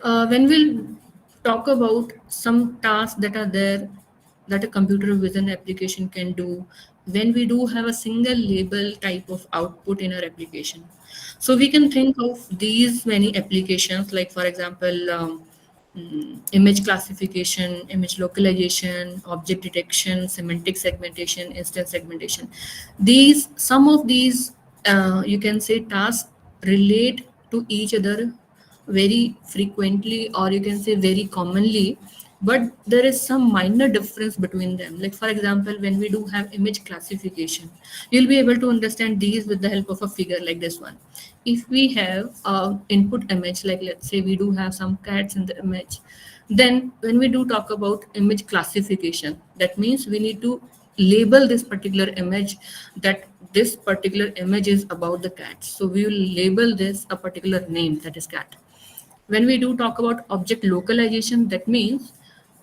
When we'll talk about some tasks that are there that a computer vision application can do, when we do have a single label type of output in our application. So we can think of these many applications, like for example, image classification, image localization, object detection, semantic segmentation, instance segmentation. These some of these you can say tasks relate to each other very frequently, or you can say very commonly, but there is some minor difference between them. Like for example, when we do have image classification, you'll be able to understand these with the help of a figure like this one. If we have a input image, like let's say we do have some cats in the image, then when we do talk about image classification, that means we need to label this particular image, that this particular image is about the cat, so we will label this a particular name, that is cat. When we do talk about object localization, that means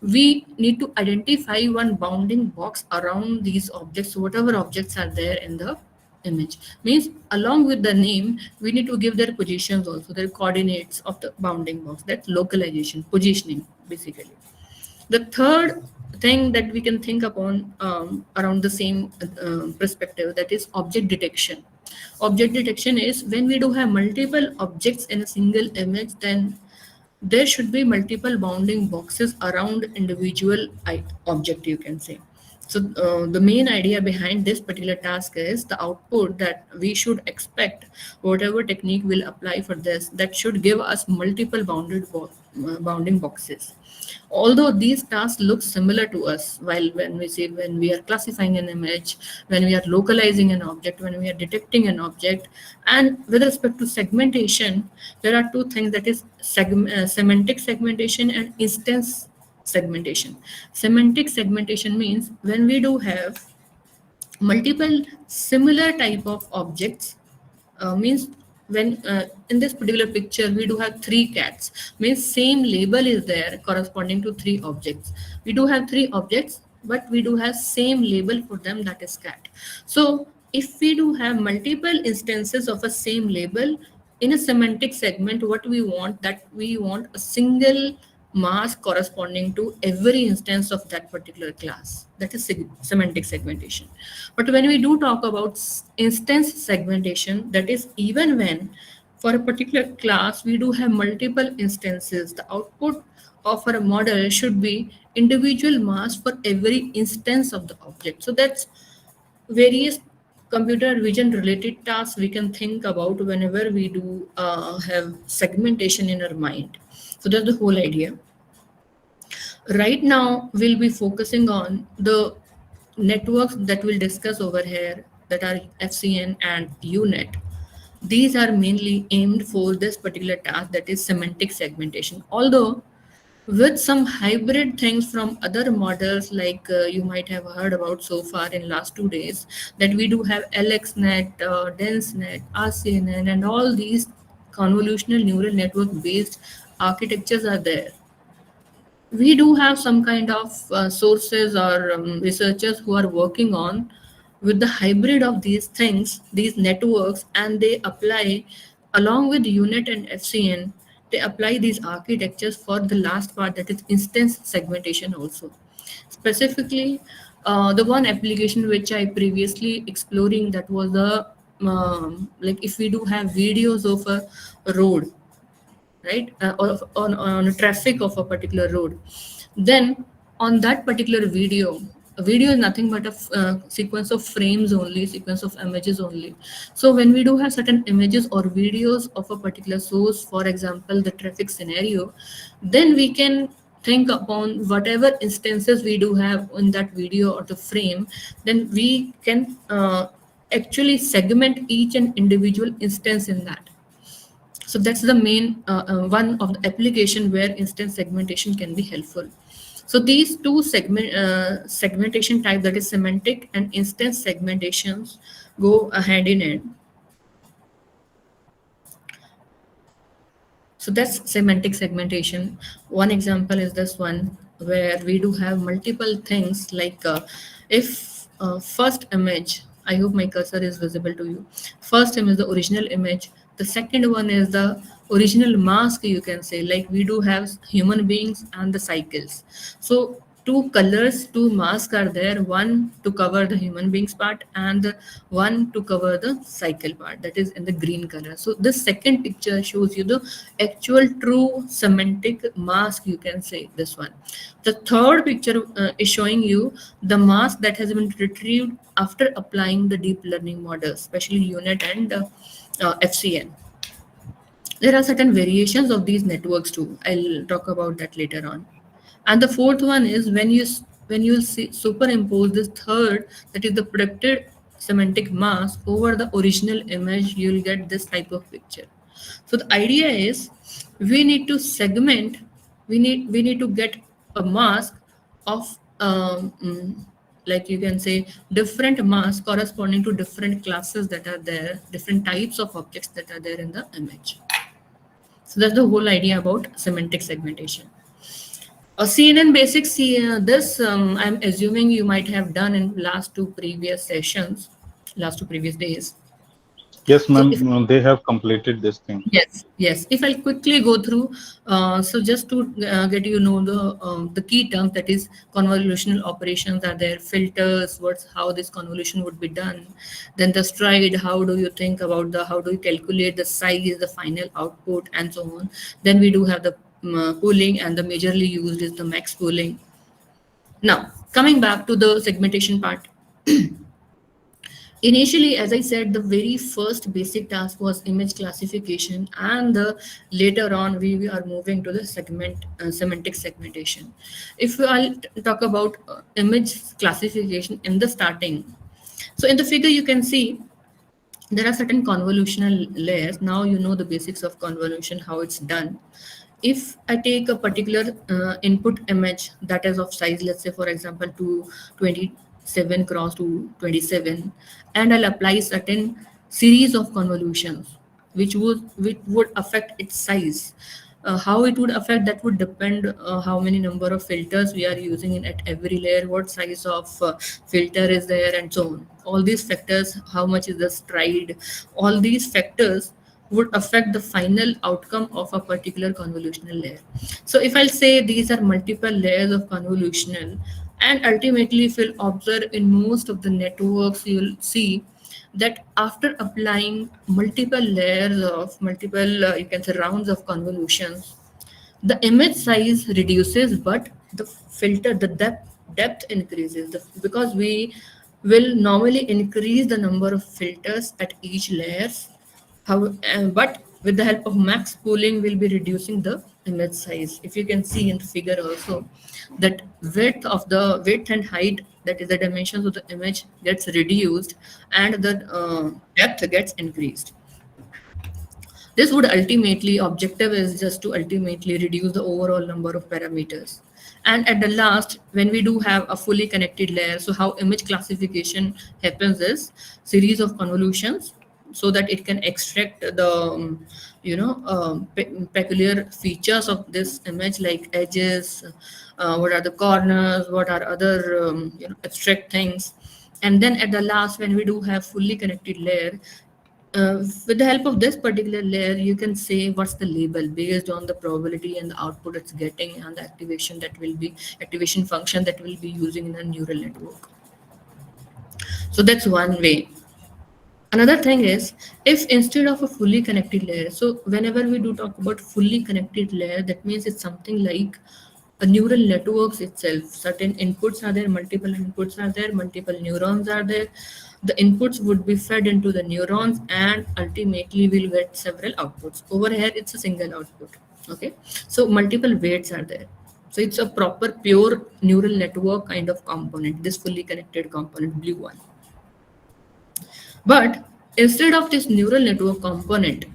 we need to identify one bounding box around these objects, whatever objects are there in the image. Means along with the name, we need to give their positions also, their coordinates of the bounding box. That's localization, positioning, basically. The third thing that we can think upon around the same perspective, that is object detection. Object detection is when we do have multiple objects in a single image, then there should be multiple bounding boxes around individual object, you can say. So the main idea behind this particular task is the output that we should expect, whatever technique will apply for this, that should give us multiple bounding boxes. Although these tasks look similar to us, while when we say when we are classifying an image, when we are localizing an object, when we are detecting an object, and with respect to segmentation, there are two things, that is semantic segmentation and instance segmentation. Semantic segmentation means when we do have multiple similar type of objects, means when in this particular picture we do have three cats, means same label is there corresponding to three objects. We do have three objects, but we do have same label for them, that is cat. So if we do have multiple instances of a same label in a semantic segment, what we want, that we want a single mask corresponding to every instance of that particular class. That is semantic segmentation. But when we do talk about instance segmentation, that is even when for a particular class we do have multiple instances, the output of our model should be individual mask for every instance of the object. So that's various computer vision related tasks we can think about whenever we do have segmentation in our mind. So that's the whole idea. Right now, we'll be focusing on the networks that we'll discuss over here, that are FCN and UNet. These are mainly aimed for this particular task, that is semantic segmentation. Although with some hybrid things from other models, like you might have heard about so far in last 2 days, that we do have LXNet, DenseNet, RCNN, and all these convolutional neural network based architectures are there. We do have some kind of sources or researchers who are working on with the hybrid of these things, these networks, and they apply along with unit and FCN, they apply these architectures for the last part, that is instance segmentation also. Specifically, the one application which I previously exploring, that was the like if we do have videos of a road, right, or on a traffic of a particular road, then on that particular video, a video is nothing but a sequence of frames only, sequence of images only. So when we do have certain images or videos of a particular source, for example the traffic scenario, then we can think upon whatever instances we do have in that video or the frame, then we can actually segment each and individual instance in that. So that's the main one of the application where instance segmentation can be helpful. So these two segmentation type, that is semantic and instance segmentations, go hand in hand. So that's semantic segmentation. One example is this one, where we do have multiple things, like if first image, I hope my cursor is visible to you. First image, the original image, The second one is the original mask, you can say, like we do have human beings and the cycles. So two colors, two masks are there, one to cover the human beings part and the one to cover the cycle part, that is in the green color. So this second picture shows you the actual true semantic mask, you can say this one. The third picture is showing you the mask that has been retrieved after applying the deep learning models, especially unit and FCN. There are certain variations of these networks too. I'll talk about that later on. And the fourth one is when you see, superimpose this third, that is the predicted semantic mask over the original image, you'll get this type of picture. So the idea is we need to segment, we need to get a mask of like you can say different masks corresponding to different classes that are there, different types of objects that are there in the image. So that's the whole idea about semantic segmentation. CNN basics, this I'm assuming you might have done in last two previous sessions, last two previous days. Yes, So if ma'am, they have completed this thing. yes, yes. If I'll quickly go through, so just to get the key terms, that is convolutional operations are there, filters, what's how this convolution would be done, then the stride, how do you think about the how do you calculate the size, the final output, and so on. Then we do have the pooling, and the majorly used is the max pooling. Now coming back to the segmentation part. Initially, as I said, the very first basic task was image classification, and later on we are moving to the semantic segmentation. If I'll talk about image classification in the starting, so in the figure you can see there are certain convolutional layers. Now you know the basics of convolution, how it's done. If I take a particular input image that is of size, let's say for example to 27 cross to 27, and I'll apply certain series of convolutions which would affect its size. How it would affect, that would depend how many number of filters we are using in at every layer, what size of filter is there, and so on. All these factors, how much is the stride, all these factors would affect the final outcome of a particular convolutional layer. So if I'll say these are multiple layers of convolutional, and ultimately if you'll observe in most of the networks, you'll see that after applying multiple layers of multiple, you can say rounds of convolutions, the image size reduces, but the filter, the depth increases because we will normally increase the number of filters at each layers. But with the help of max pooling, we'll be reducing the image size. If you can see in the figure also, that width and height, that is the dimensions of the image, gets reduced, and the depth gets increased. This would ultimately, objective is just to ultimately reduce the overall number of parameters. And at the last, when we do have a fully connected layer, so how image classification happens is series of convolutions so that it can extract the peculiar features of this image, like edges, what are the corners, what are other abstract things. And then at the last, when we do have fully connected layer, with the help of this particular layer, you can say what's the label based on the probability and the output it's getting, and the activation function that will be using in a neural network. So that's one way. Another thing is, if instead of a fully connected layer, so whenever we do talk about fully connected layer, that means it's something like a neural networks itself. Certain inputs are there, multiple inputs are there, multiple neurons are there. The inputs would be fed into the neurons, and ultimately we'll get several outputs. Over here, it's a single output. Okay, so multiple weights are there. So it's a proper pure neural network kind of component, this fully connected component, blue one. But instead of this neural network component,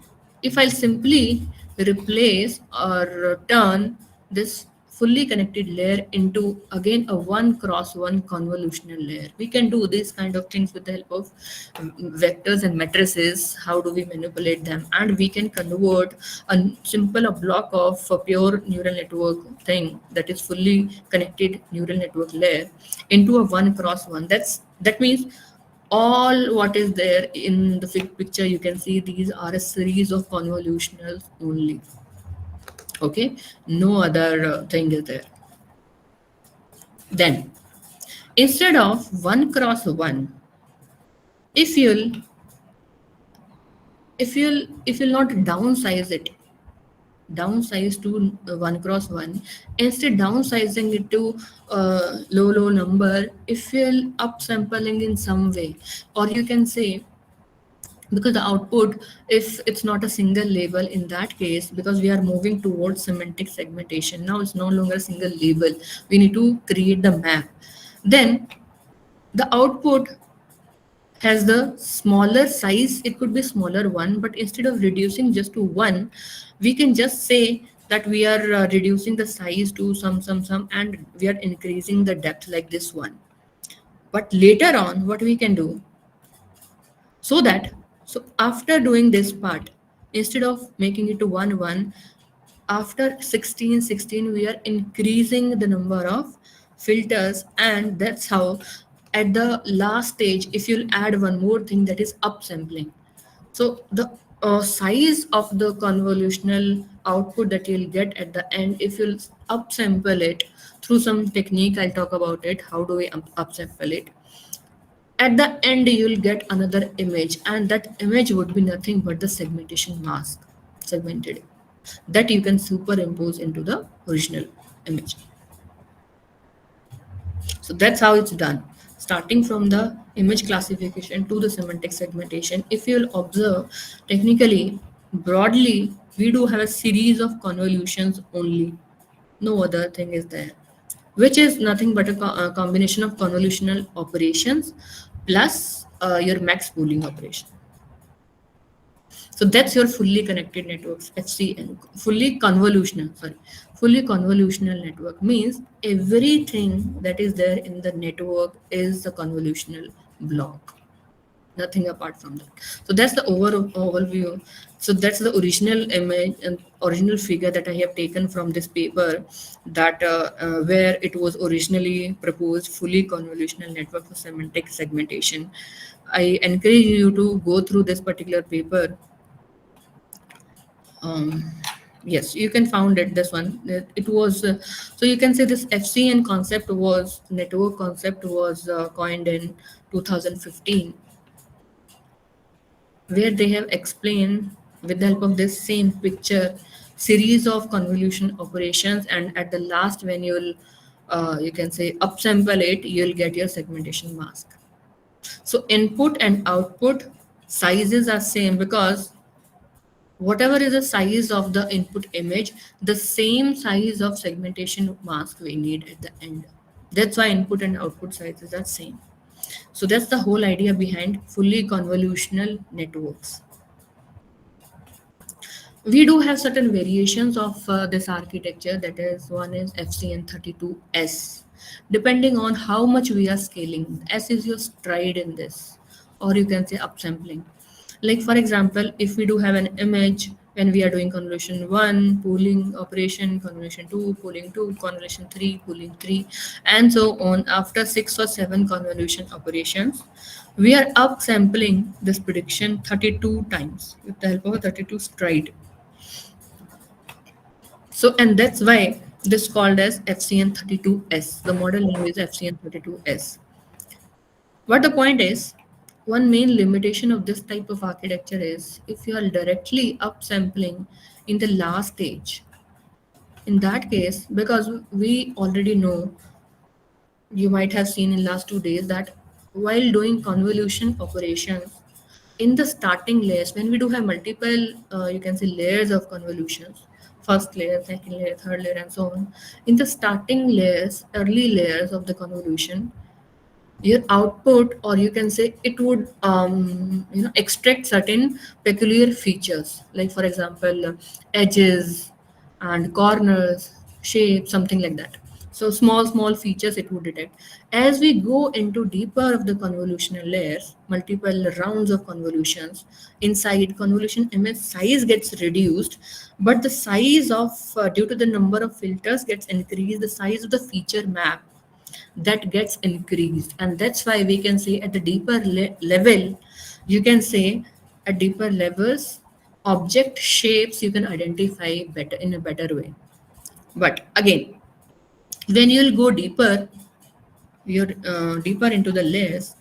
if I'll simply replace or turn this fully connected layer into again a one cross one convolutional layer, we can do these kind of things with the help of vectors and matrices. How do we manipulate them? And we can convert a simple a block of a pure neural network thing, that is fully connected neural network layer, into a one cross one. That means All what is there in the picture, you can see these are a series of convolutionals only. Okay, no other thing is there. Then instead of 1 cross 1, if you'll if you'll not downsize it, downsize to 1 cross 1, instead downsizing it to low number, if you're upsampling in some way, or you can say, because the output, if it's not a single label in that case, because we are moving towards semantic segmentation, now it's no longer a single label, we need to create the map. Then the output has the smaller size, it could be smaller one, but instead of reducing just to one, we can just say that we are reducing the size to some, and we are increasing the depth like this one. But later on, what we can do, so that, so after doing this part, instead of making it to 1 after 16 we are increasing the number of filters, and that's how at the last stage, if you'll add one more thing, that is upsampling. So the size of the convolutional output that you'll get at the end, if you'll upsample it through some technique, I'll talk about it, how do we upsample it. At the end, you'll get another image, and that image would be nothing but the segmentation mask, segmented, that you can superimpose into the original image. So that's how it's done. Starting from the image classification to the semantic segmentation, if you'll observe technically, broadly, we do have a series of convolutions only. No other thing is there, which is nothing but a combination of convolutional operations plus your max pooling operation. So that's your fully connected networks, FCN, fully convolutional network means everything that is there in the network is a convolutional block, nothing apart from that. So that's the overview. So that's the original image and original figure that I have taken from this paper, that where it was originally proposed fully convolutional network for semantic segmentation. I encourage you to go through this particular paper. um, yes, you can found it, this one. It was so you can say this FCN concept was, network concept was coined in 2015, where they have explained with the help of this same picture series of convolution operations, and at the last, when you'll you can say upsample it, you'll get your segmentation mask. So input and output sizes are same, because whatever is the size of the input image, the same size of segmentation mask we need at the end. That's why input and output sizes are same. So that's the whole idea behind fully convolutional networks. We do have certain variations of this architecture, that is, one is FCN32S. Depending on how much we are scaling, S is your stride in this, or you can say upsampling. Like for example, if we do have an image, when we are doing convolution 1 pooling operation, convolution 2 pooling 2, convolution 3 pooling 3, and so on, after 6 or 7 convolution operations, we are upsampling this prediction 32 times with the help of a 32 stride. So, and that's why this called as FCN32S. The model name is FCN32S. But the point is, one main limitation of this type of architecture is if you are directly upsampling in the last stage. In that case, because we already know, you might have seen in last 2 days, that while doing convolution operations in the starting layers, when we do have multiple you can say layers of convolutions, first layer, second layer, third layer, and so on, in the starting layers, early layers of the convolution, your output, or you can say it would extract certain peculiar features, like for example edges and corners, shapes, something like that. So small features it would detect. As we go into deeper of the convolutional layers, multiple rounds of convolutions, inside convolution image size gets reduced, but the size of due to the number of filters gets increased, the size of the feature map that gets increased. And that's why we can say at the deeper level, you can say at deeper levels, object shapes you can identify better in a better way. But again, when you'll go deeper, you're deeper into the layers,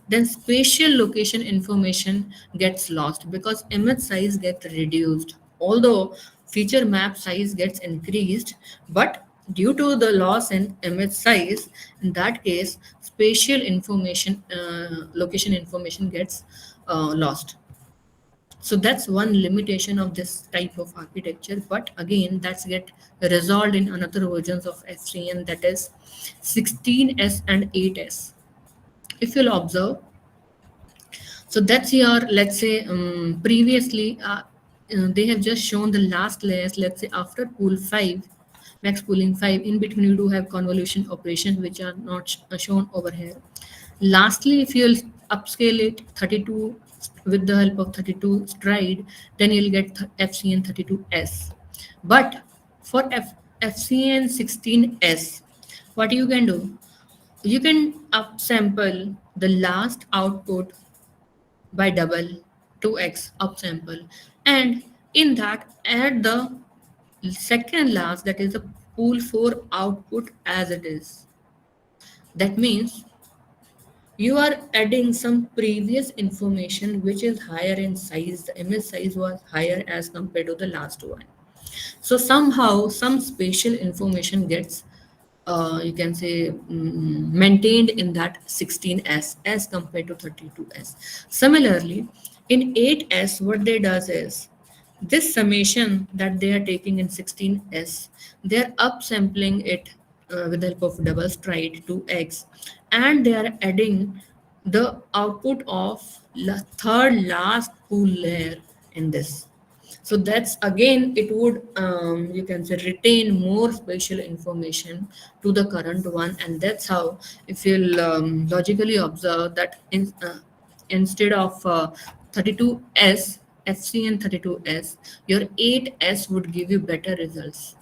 then spatial location information gets lost because image size gets reduced. Although feature map size gets increased, but due to the loss in image size, in that case, spatial information, location information gets lost. So that's one limitation of this type of architecture. But again, that's get resolved in another versions of FCN, that is 16S and 8S. If you'll observe, so that's your, let's say, previously, they have just shown the last layers, let's say after pool 5, max pooling 5, in between you do have convolution operations which are not shown over here. Lastly, if you'll upscale it 32 with the help of 32 stride, then you'll get FCN 32S. But for FCN 16S, what you can do? You can upsample the last output by double 2x upsample, and in that add the second last, that is the pool 4 output as it is. That means you are adding some previous information which is higher in size. The image size was higher as compared to the last one. So somehow some spatial information gets, you can say, maintained in that 16S as compared to 32S. Similarly, in 8S, what they does is this summation that they are taking in 16S, they are upsampling it with the help of double stride to X, and they are adding the output of third last pool layer in this. So that's again, it would, you can say, retain more spatial information to the current one. And that's how, if you'll logically observe that instead of 32S, FCN 32S, your 8S would give you better results.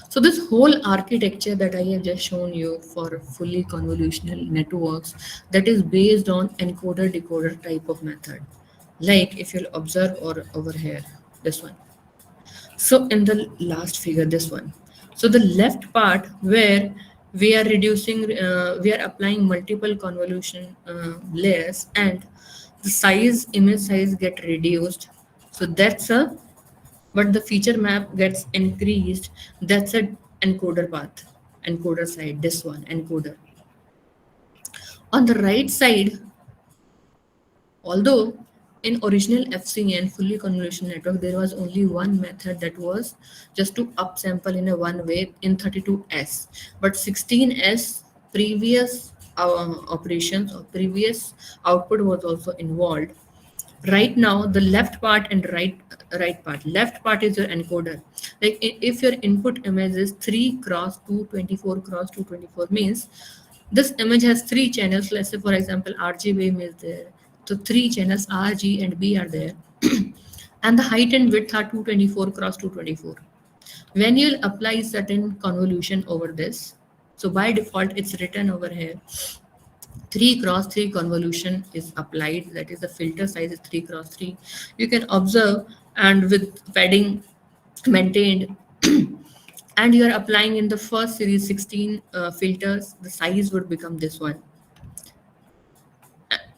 So this whole architecture that I have just shown you for fully convolutional networks, that is based on encoder decoder type of method. Like if you'll observe or over here, this one. So in the last figure, this one. So the left part where we are reducing, we are applying multiple convolution layers, and the size, image size get reduced. So that's a, but the feature map gets increased. That's a encoder path, encoder side, this one, encoder. On the right side, although in original FCN fully convolutional network, there was only one method, that was just to upsample in a one way in 32S. But 16S, previous operations or previous output was also involved. Right now, the left part and right part. Left part is your encoder. Like if your input image is 3 cross 224 cross 224, means this image has three channels. Let's say, for example, RG wave is there. So three channels R, G, and B are there, and the height and width are 224 cross 224. When you'll apply certain convolution over this, so by default it's written over here, 3 cross 3 convolution is applied, that is the filter size is 3 cross 3. You can observe, and with padding maintained, and you are applying in the first series 16 filters, the size would become this one.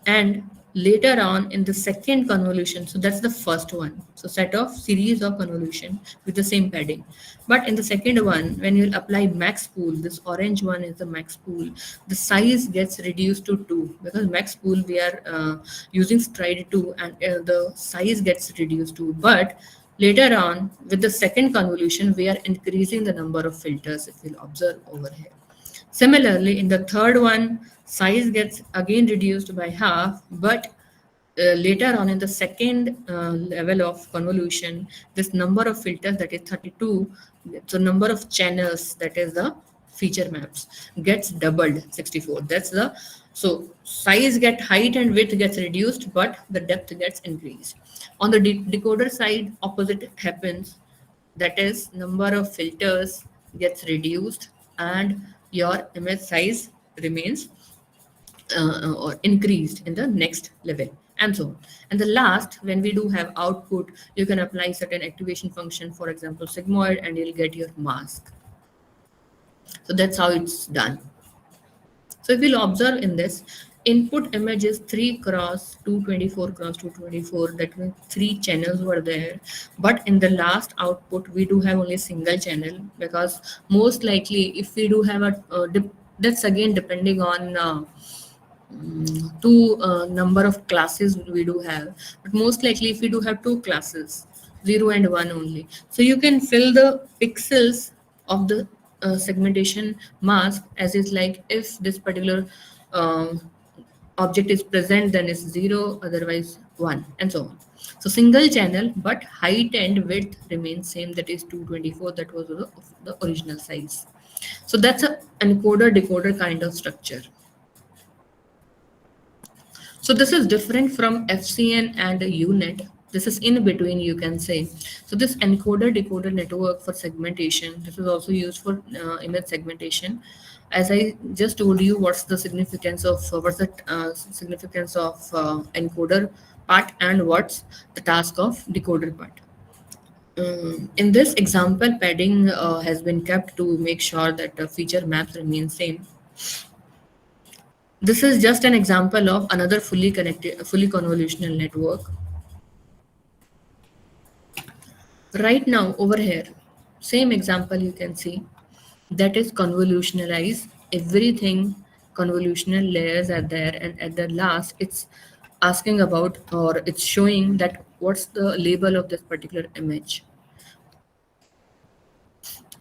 And later on in the second convolution, so that's the first one, so set of series of convolution with the same padding. But in the second one, when you apply max pool, this orange one is the max pool, the size gets reduced to 2, because max pool we are using stride 2, and the size gets reduced to. But later on with the second convolution, we are increasing the number of filters, if you'll observe over here. Similarly, in the third one, size gets again reduced by half, but later on in the second level of convolution, this number of filters, that is 32, so number of channels, that is the feature maps, gets doubled, 64. That's the, so size get, height and width gets reduced, but the depth gets increased. On the decoder side, opposite happens, that is number of filters gets reduced and your image size remains or increased in the next level, and so on. And the last, when we do have output, you can apply certain activation function, for example sigmoid, and you'll get your mask. So that's how it's done. So if you'll observe in this, input image is 3 cross 224 cross 224. That means 3 channels were there. But in the last output, we do have only single channel, because most likely if we do have a, that's again depending on two number of classes we do have. But most likely if we do have two classes, 0 and 1 only, so you can fill the pixels of the segmentation mask as is, like if this particular um, object is present, then it's 0, otherwise 1, and so on. So single channel, but height and width remains same, that is 224, that was the original size. So that's a encoder decoder kind of structure. So this is different from FCN and a unit. This is in between, you can say. So this encoder decoder network for segmentation, this is also used for image segmentation. As I just told you, what's the significance of encoder part, and what's the task of decoder part. In this example, padding has been kept to make sure that the feature maps remain same. This is just an example of another fully convolutional network. Right now, over here, same example you can see, that is convolutionalize. Everything convolutional layers are there, and at the last, it's asking about, or it's showing that what's the label of this particular image.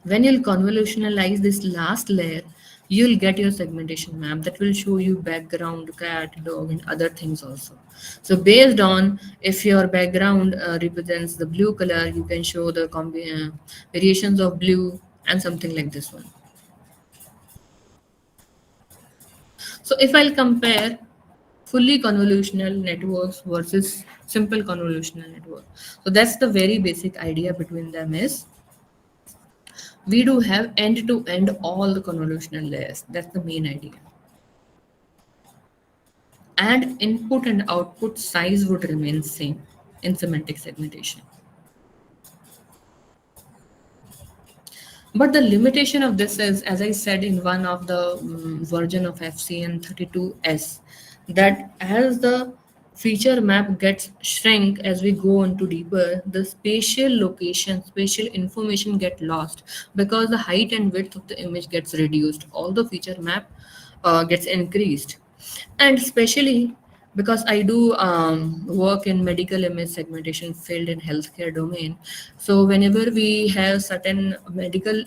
When you'll convolutionalize this last layer, you'll get your segmentation map that will show you background, cat, dog, and other things also. So based on if your background represents the blue color, you can show the variations of blue and something like this one. So if I'll compare fully convolutional networks versus simple convolutional network, so that's the very basic idea between them is we do have end to end all the convolutional layers. That's the main idea. And input and output size would remain same in semantic segmentation. But the limitation of this is, as I said in one of the version of FCN 32S, that as the feature map gets shrink as we go into deeper, the spatial location, spatial information get lost, because the height and width of the image gets reduced. All the feature map gets increased. And especially because I do work in medical image segmentation field in healthcare domain. So whenever we have certain medical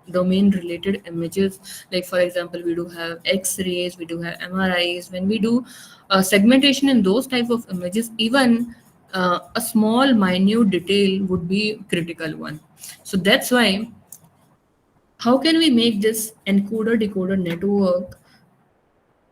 domain related images, like for example, we do have X-rays, we do have MRIs. When we do segmentation in those type of images, even a small minute detail would be critical one. So that's why, how can we make this encoder decoder network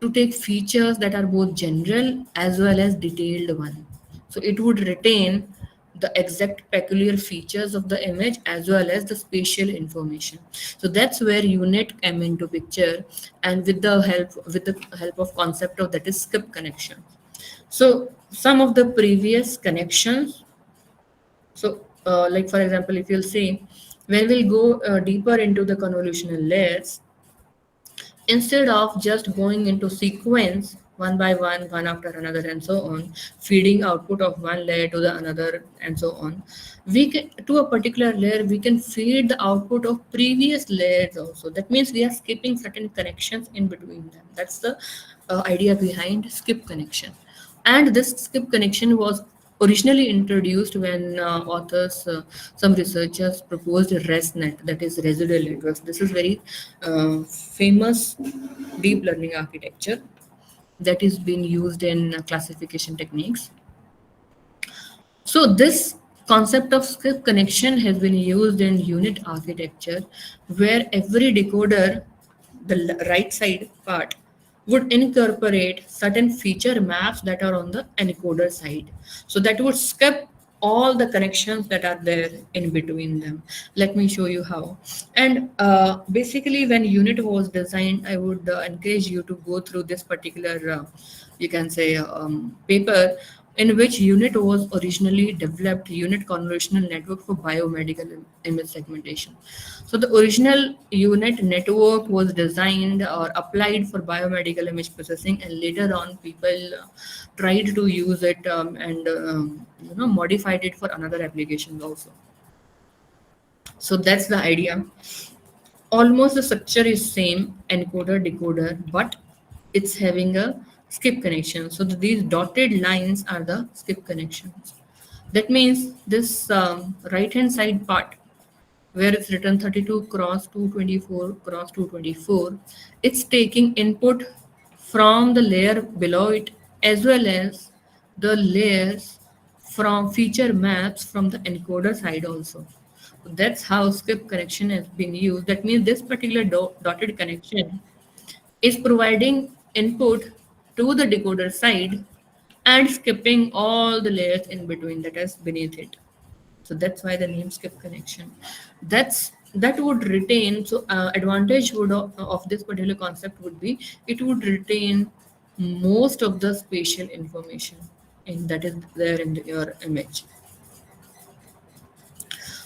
to take features that are both general as well as detailed one. So it would retain the exact peculiar features of the image as well as the spatial information. So that's where unit came into picture, and with the help of concept of that is skip connection. So some of the previous connections. So like for example, if you'll see, when we'll go deeper into the convolutional layers, instead of just going into sequence one by one after another and so on, feeding output of one layer to the another and so on, we can, to a particular layer, we can feed the output of previous layers also. That means we are skipping certain connections in between them. That's the idea behind skip connection. And this skip connection was originally introduced when some researchers proposed ResNet, that is residual networks. This is very famous deep learning architecture that is being used in classification techniques. So this concept of skip connection has been used in unit architecture, where every decoder, the right side part, would incorporate certain feature maps that are on the encoder side. So that would skip all the connections that are there in between them. Let me show you how. And basically, when unit was designed, I would encourage you to go through this particular, you can say, paper in which unit was originally developed, unit convolutional network for biomedical image segmentation. So the original unit network was designed or applied for biomedical image processing, and later on people tried to use it and modified it for another applications also. So that's the idea. Almost the structure is same, encoder decoder, but it's having a skip connection. So these dotted lines are the skip connections. That means this right hand side part where it's written 32 cross 224 cross 224, it's taking input from the layer below it as well as the layers from feature maps from the encoder side also. So that's how skip connection has been used. That means this particular dotted connection is providing input to the decoder side and skipping all the layers in between that is beneath it. So that's why the name skip connection. That would retain. So advantage would of this particular concept would be it would retain most of the spatial information in that is there in your image.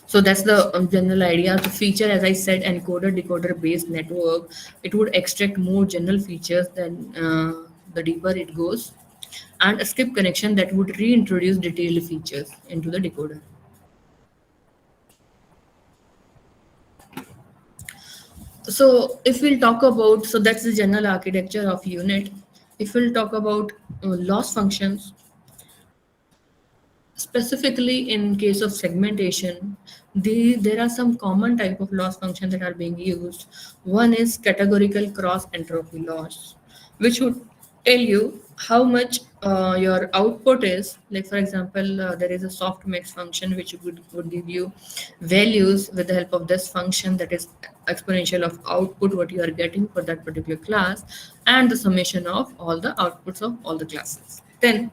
So that's the general idea. The feature, as I said, encoder decoder based network, it would extract more general features than the deeper it goes, and a skip connection that would reintroduce detailed features into the decoder. So if we'll talk about, so that's the general architecture of unit. If we'll talk about loss functions, specifically in case of segmentation, there are some common type of loss functions that are being used. One is categorical cross entropy loss, which would tell you how much your output is. Like for example, there is a softmax function which would give you values with the help of this function, that is exponential of output what you are getting for that particular class, and the summation of all the outputs of all the classes. Then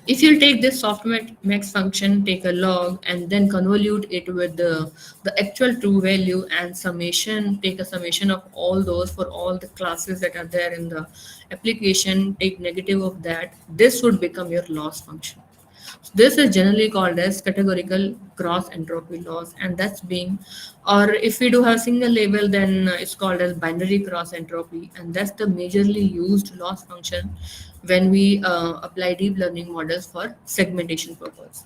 if you take this softmax function, take a log, and then convolute it with the actual true value and summation, take a summation of all those for all the classes that are there in the application, take negative of that, this would become your loss function. This is generally called as categorical cross entropy loss, and that's being, or if we do have single label, then it's called as binary cross entropy, and that's the majorly used loss function when we apply deep learning models for segmentation purpose.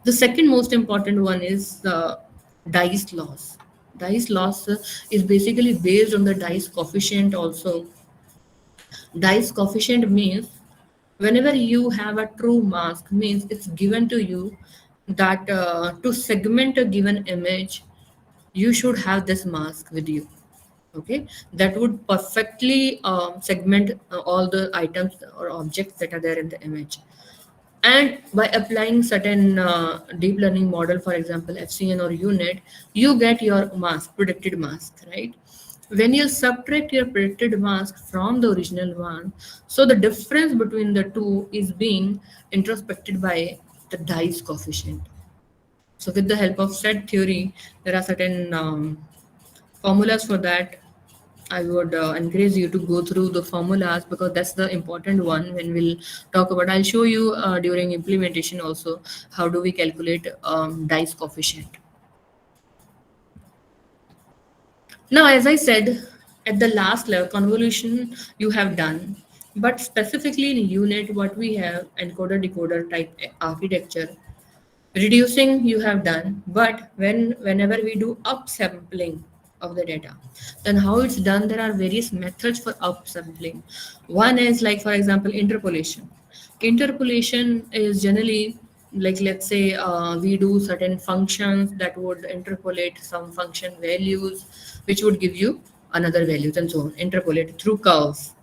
The second most important one is dice loss. Dice loss is basically based on the dice coefficient also. Dice coefficient means whenever you have a true mask, means it's given to you that to segment a given image, you should have this mask with you. Okay, that would perfectly segment all the items or objects that are there in the image. And by applying certain deep learning model, for example FCN or unit, you get your mask, predicted mask, right? When you subtract your predicted mask from the original one, so the difference between the two is being introspected by the dice coefficient. So with the help of set theory, there are certain formulas for that. I would encourage you to go through the formulas because that's the important one when we'll talk about. I'll show you during implementation also how do we calculate dice coefficient. Now, as I said, at the last level, convolution you have done, but specifically in unit, what we have encoder decoder type architecture. Reducing you have done, but whenever we do upsampling of the data, then how it's done, there are various methods for upsampling. One is like for example interpolation. Interpolation is generally like, let's say we do certain functions that would interpolate some function values which would give you another values and so on, interpolate through curves.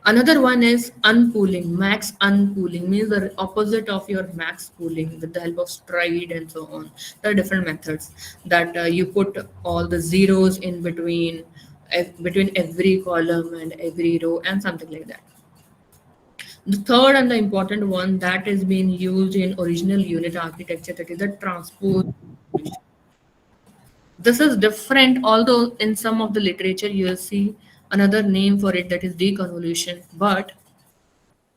Another one is unpooling. Max unpooling means the opposite of your max pooling with the help of stride and so on. There are different methods that you put all the zeros in between every column and every row and something like that. The third and the important one that is being used in original unit architecture, that is the transpose convolution. This is different, although in some of the literature you will see another name for it, that is deconvolution. But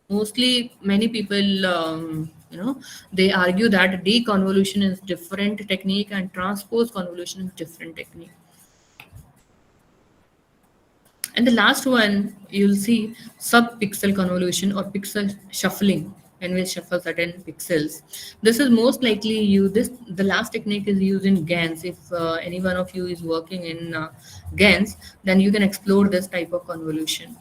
mostly many people, they argue that deconvolution is different technique and transpose convolution is different technique. And the last one, you'll see sub-pixel convolution or pixel shuffling, when we shuffle certain pixels. This is most likely used, the last technique is used in GANs. If any one of you is working in GANs, then you can explore this type of convolution.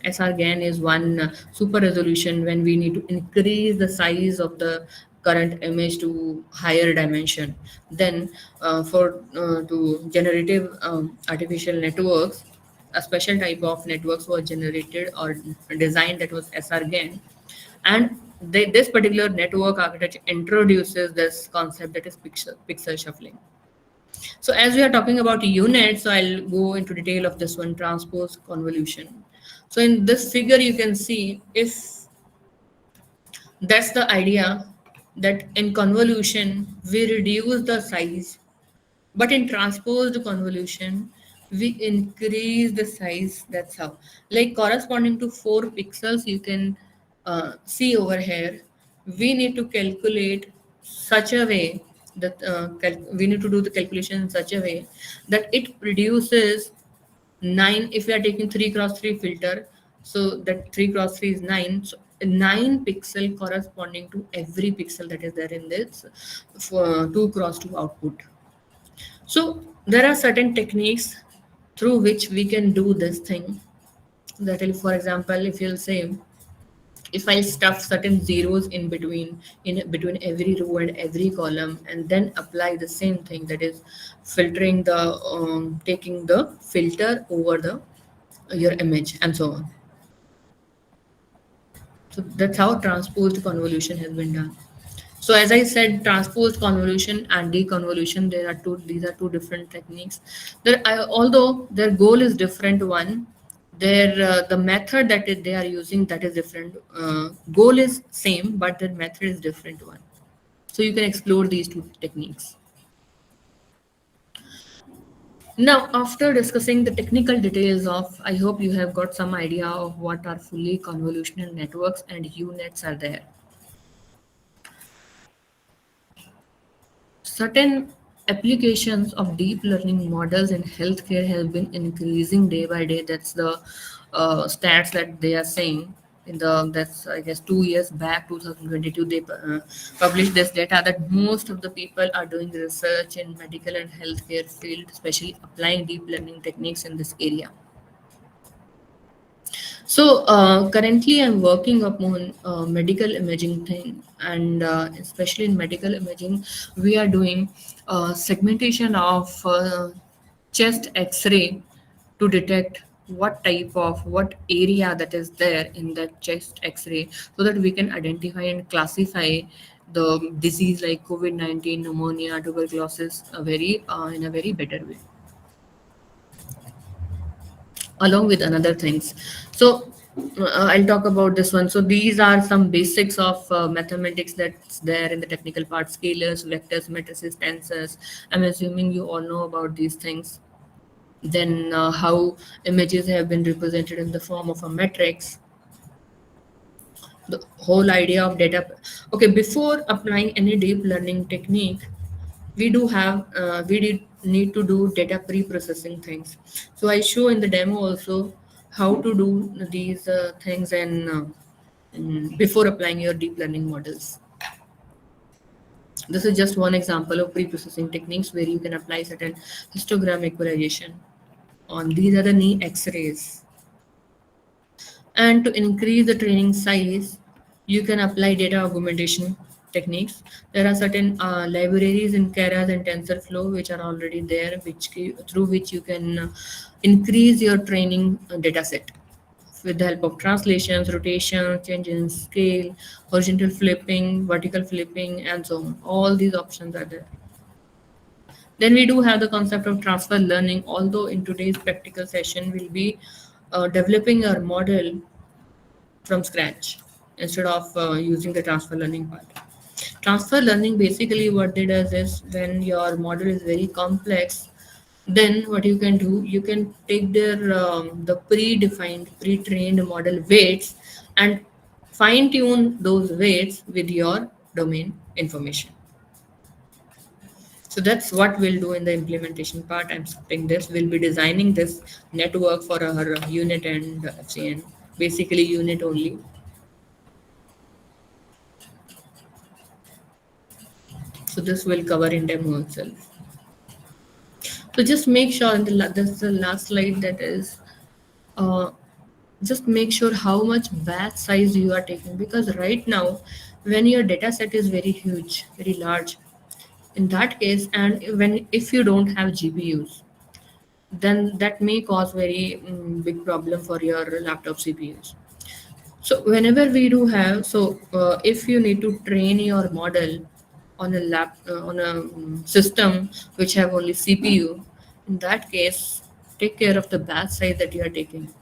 SR-GAN is one super resolution when we need to increase the size of the current image to higher dimension. Then for to generative artificial networks, a special type of networks was generated or designed, that was SR-GAN. And this particular network architecture introduces this concept, that is pixel shuffling. So as we are talking about units, so I'll go into detail of this one, transpose convolution. So in this figure, you can see, if that's the idea, that in convolution, we reduce the size, but in transposed convolution, we increase the size. That's how. Like corresponding to 4 pixels, you can see over here, we need to calculate such a way that we need to do the calculation in such a way that it produces 9. If we are taking 3 cross 3 filter, so that 3 cross 3 is 9. So 9 pixel corresponding to every pixel that is there in this for 2 cross 2 output. So there are certain techniques through which we can do this thing. That is, for example, if you'll say, if I stuff certain zeros in between every row and every column, and then apply the same thing, that is filtering the taking the filter over the your image and so on. So that's how transposed convolution has been done. So as I said, transposed convolution and deconvolution, there are two. These are two different techniques. Although their goal is different, one, their the method that they are using, that is different. Goal is same, but their method is different one. So you can explore these two techniques. Now, after discussing the technical details of, I hope you have got some idea of what are fully convolutional networks and UNets are there. Certain applications of deep learning models in healthcare have been increasing day by day. That's the stats that they are saying. In the that's I guess 2 years back, 2022, they published this data that most of the people are doing research in medical and healthcare field, especially applying deep learning techniques in this area. So currently, I'm working upon medical imaging thing, and especially in medical imaging, we are doing segmentation of chest X-ray to detect what area that is there in that chest X-ray, so that we can identify and classify the disease like COVID-19, pneumonia, tuberculosis, in a very better way, along with another things. So I'll talk about this one. So these are some basics of mathematics that's there in the technical part: scalars, vectors, matrices, tensors. I'm assuming you all know about these things. Then how images have been represented in the form of a matrix, the whole idea of data. Okay, before applying any deep learning technique, we did need to do data pre-processing things. So I show in the demo also how to do these things, and before applying your deep learning models. This is just one example of pre-processing techniques where you can apply certain histogram equalization on these are the knee x-rays. And to increase the training size, you can apply data augmentation techniques. There are certain libraries in Keras and TensorFlow which are already there, through which you can increase your training data set with the help of translations, rotation, change in scale, horizontal flipping, vertical flipping, and so on. All these options are there. Then we do have the concept of transfer learning, although in today's practical session we'll be developing our model from scratch instead of using the transfer learning part. Transfer learning basically what it does is when your model is very complex, then what you can do, you can take their the predefined, pre-trained model weights and fine tune those weights with your domain information. So that's what we'll do in the implementation part. I'm skipping this. We'll be designing this network for our unit and FCN, basically unit only. So this will cover in demo itself. So just make sure, and this is the last slide, that is, uh, just make sure how much batch size you are taking, because right now, when your data set is very huge, very large, in that case, and when if you don't have GPUs, then that may cause very big problem for your laptop CPUs. So whenever we do have, so if you need to train your model on a on a system which have only CPU, in that case, take care of the batch size that you are taking,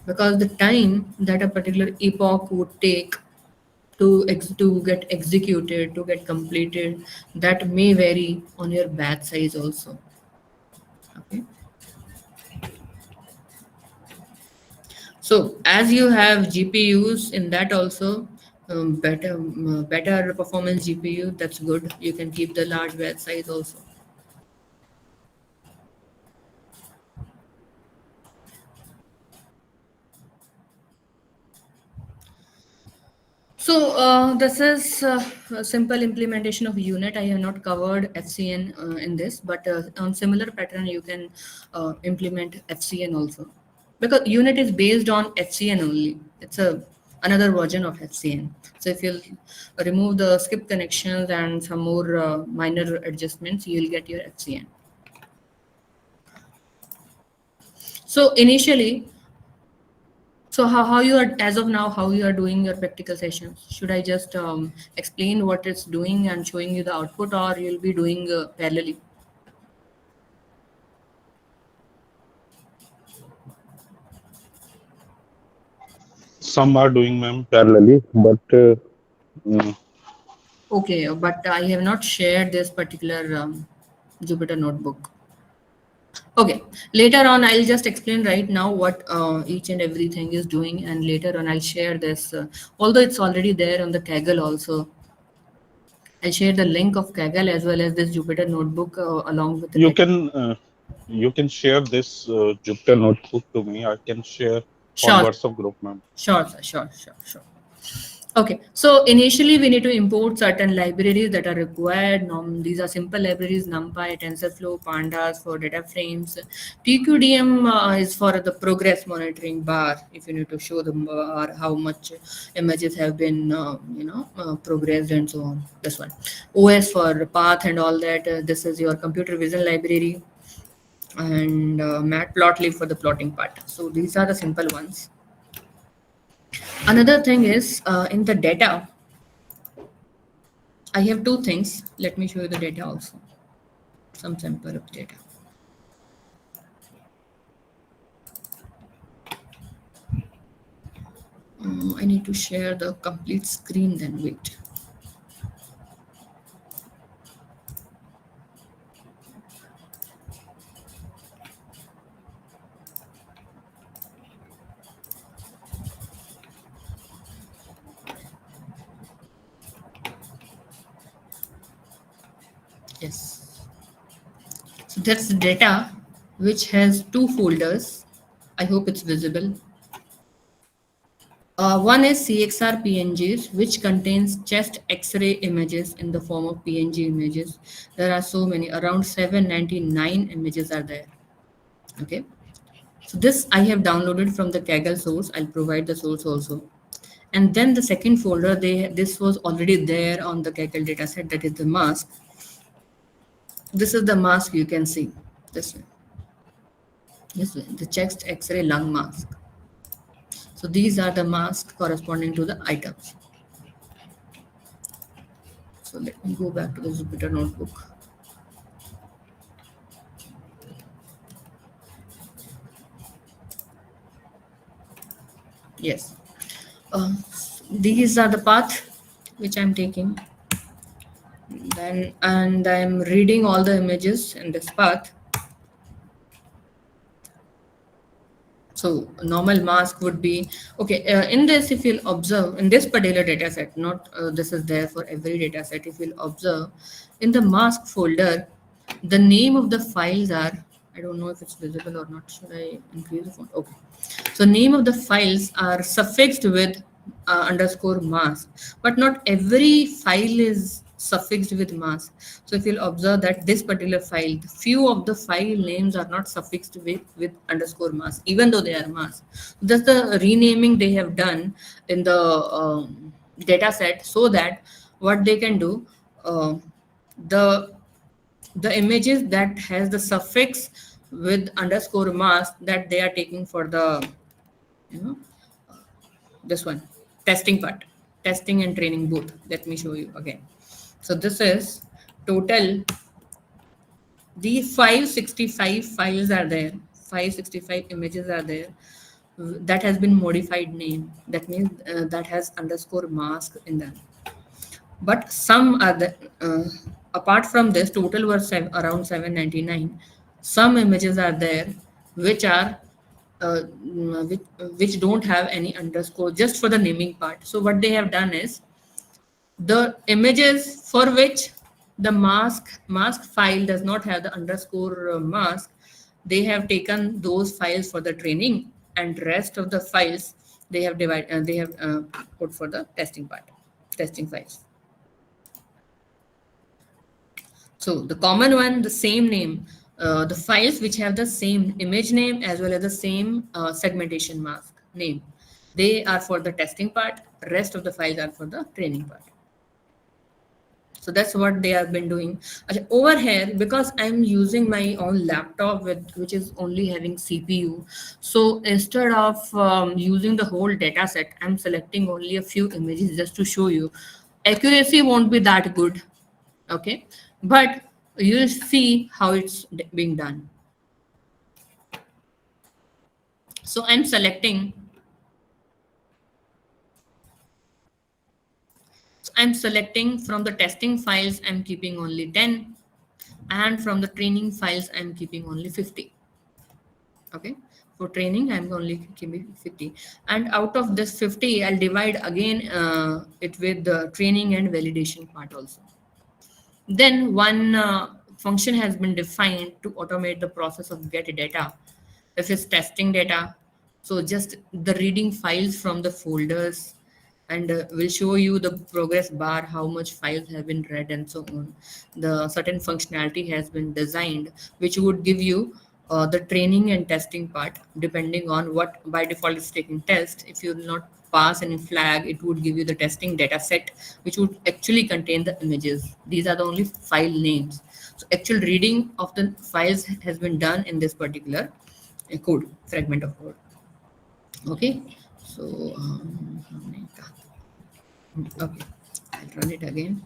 because the time that a particular epoch would take to get executed, to get completed, that may vary on your batch size also. Okay. So as you have GPUs in that also, better performance GPU, that's good. You can keep the large batch size also. So this is a simple implementation of unit. I have not covered FCN in this, but on similar pattern you can implement FCN also, because unit is based on FCN only. It's a another version of FCN. So if you remove the skip connections and some more minor adjustments, you will get your FCN. So initially, so how you are, as of now, how you are doing your practical sessions? Should I just explain what it's doing and showing you the output, or you'll be doing parallelly? Some are doing, ma'am, parallelly, but mm, Okay, but I have not shared this particular Jupyter notebook. Okay, later on I'll just explain right now what each and everything is doing, and later on I'll share this. Although it's already there on the Kaggle also, I'll share the link of Kaggle as well as this Jupyter notebook along with the you tech. can uh, you can share this Jupyter notebook to me. I can share on Sure, WhatsApp group, ma'am. sure, sir, sure. Okay, so initially we need to import certain libraries that are required. These are simple libraries: NumPy, TensorFlow, Pandas for data frames. PQDM is for the progress monitoring bar. If you need to show the bar how much images have been, progressed and so on. This one. OS for path and all that. This is your computer vision library, and Matplotlib for the plotting part. So these are the simple ones. Another thing is in the data, I have two things. Let me show you the data also. Some sample of data. I need to share the complete screen then. Wait. Yes. So that's the data which has two folders. I hope it's visible. One is CXR PNGs, which contains chest X-ray images in the form of PNG images. There are so many, around 799 images are there. Okay. So this I have downloaded from the Kaggle source. I'll provide the source also. And then the second folder, this was already there on the Kaggle dataset, that is the mask. This is the mask you can see. This one. This one, the chest X-ray lung mask. So these are the masks corresponding to the items. So let me go back to the Jupyter notebook. Yes. Uh, these are the path which I'm taking. Then, and I'm reading all the images in this path. So normal mask would be okay. In this, if you'll observe in this particular data set, not this is there for every data set. If you'll observe in the mask folder, the name of the files are, I don't know if it's visible or not. Should I increase the font? Okay. So name of the files are suffixed with underscore mask, but not every file is suffixed with mask. So if you'll observe that this particular file, few of the file names are not suffixed with underscore mask, even though they are mask. That's the renaming they have done in the data set, so that what they can do, uh, the the images that has the suffix with underscore mask, that they are taking for the, you know, this one, testing part, testing and training both. Let me show you again. So this is total, the 565 files are there, 565 images are there, that has been modified name, that means that has underscore mask in them. But some other, apart from this, total were around 799. Some images are there which are which don't have any underscore, just for the naming part. So what they have done is, the images for which the mask file does not have the underscore mask, they have taken those files for the training, and rest of the files they have put for the testing part, testing files. So the common one, the same name, the files which have the same image name as well as the same segmentation mask name, they are for the testing part. Rest of the files are for the training part. So that's what they have been doing. Acha, over here, because I'm using my own laptop with which is only having CPU, so instead of using the whole data set, I'm selecting only a few images just to show you. Accuracy won't be that good, okay, but you'll see how it's being done. So I'm selecting from the testing files, I'm keeping only 10, and from the training files I'm keeping only 50. Okay, for training I'm only keeping 50, and out of this 50 I'll divide again it with the training and validation part also. Then one function has been defined to automate the process of get data. If it's testing data, so just the reading files from the folders, and will show you the progress bar, how much files have been read and so on. The certain functionality has been designed which would give you the training and testing part, depending on what by default is taking test. If you will not pass any flag, it would give you the testing data set, which would actually contain the images. These are the only file names. So actual reading of the files has been done in this particular code, fragment of code. Okay, so okay, I'll run it again.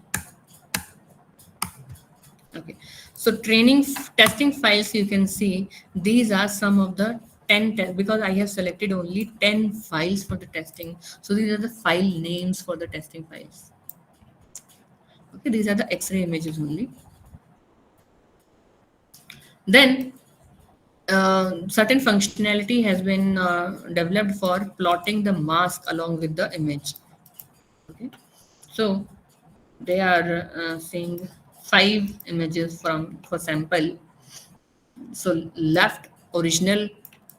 Okay, so testing files, you can see these are some of the 10 tests, because I have selected only 10 files for the testing. So these are the file names for the testing files. Okay, these are the X-ray images only. Then certain functionality has been developed for plotting the mask along with the image. Okay, so they are seeing 5 images from for sample. So left original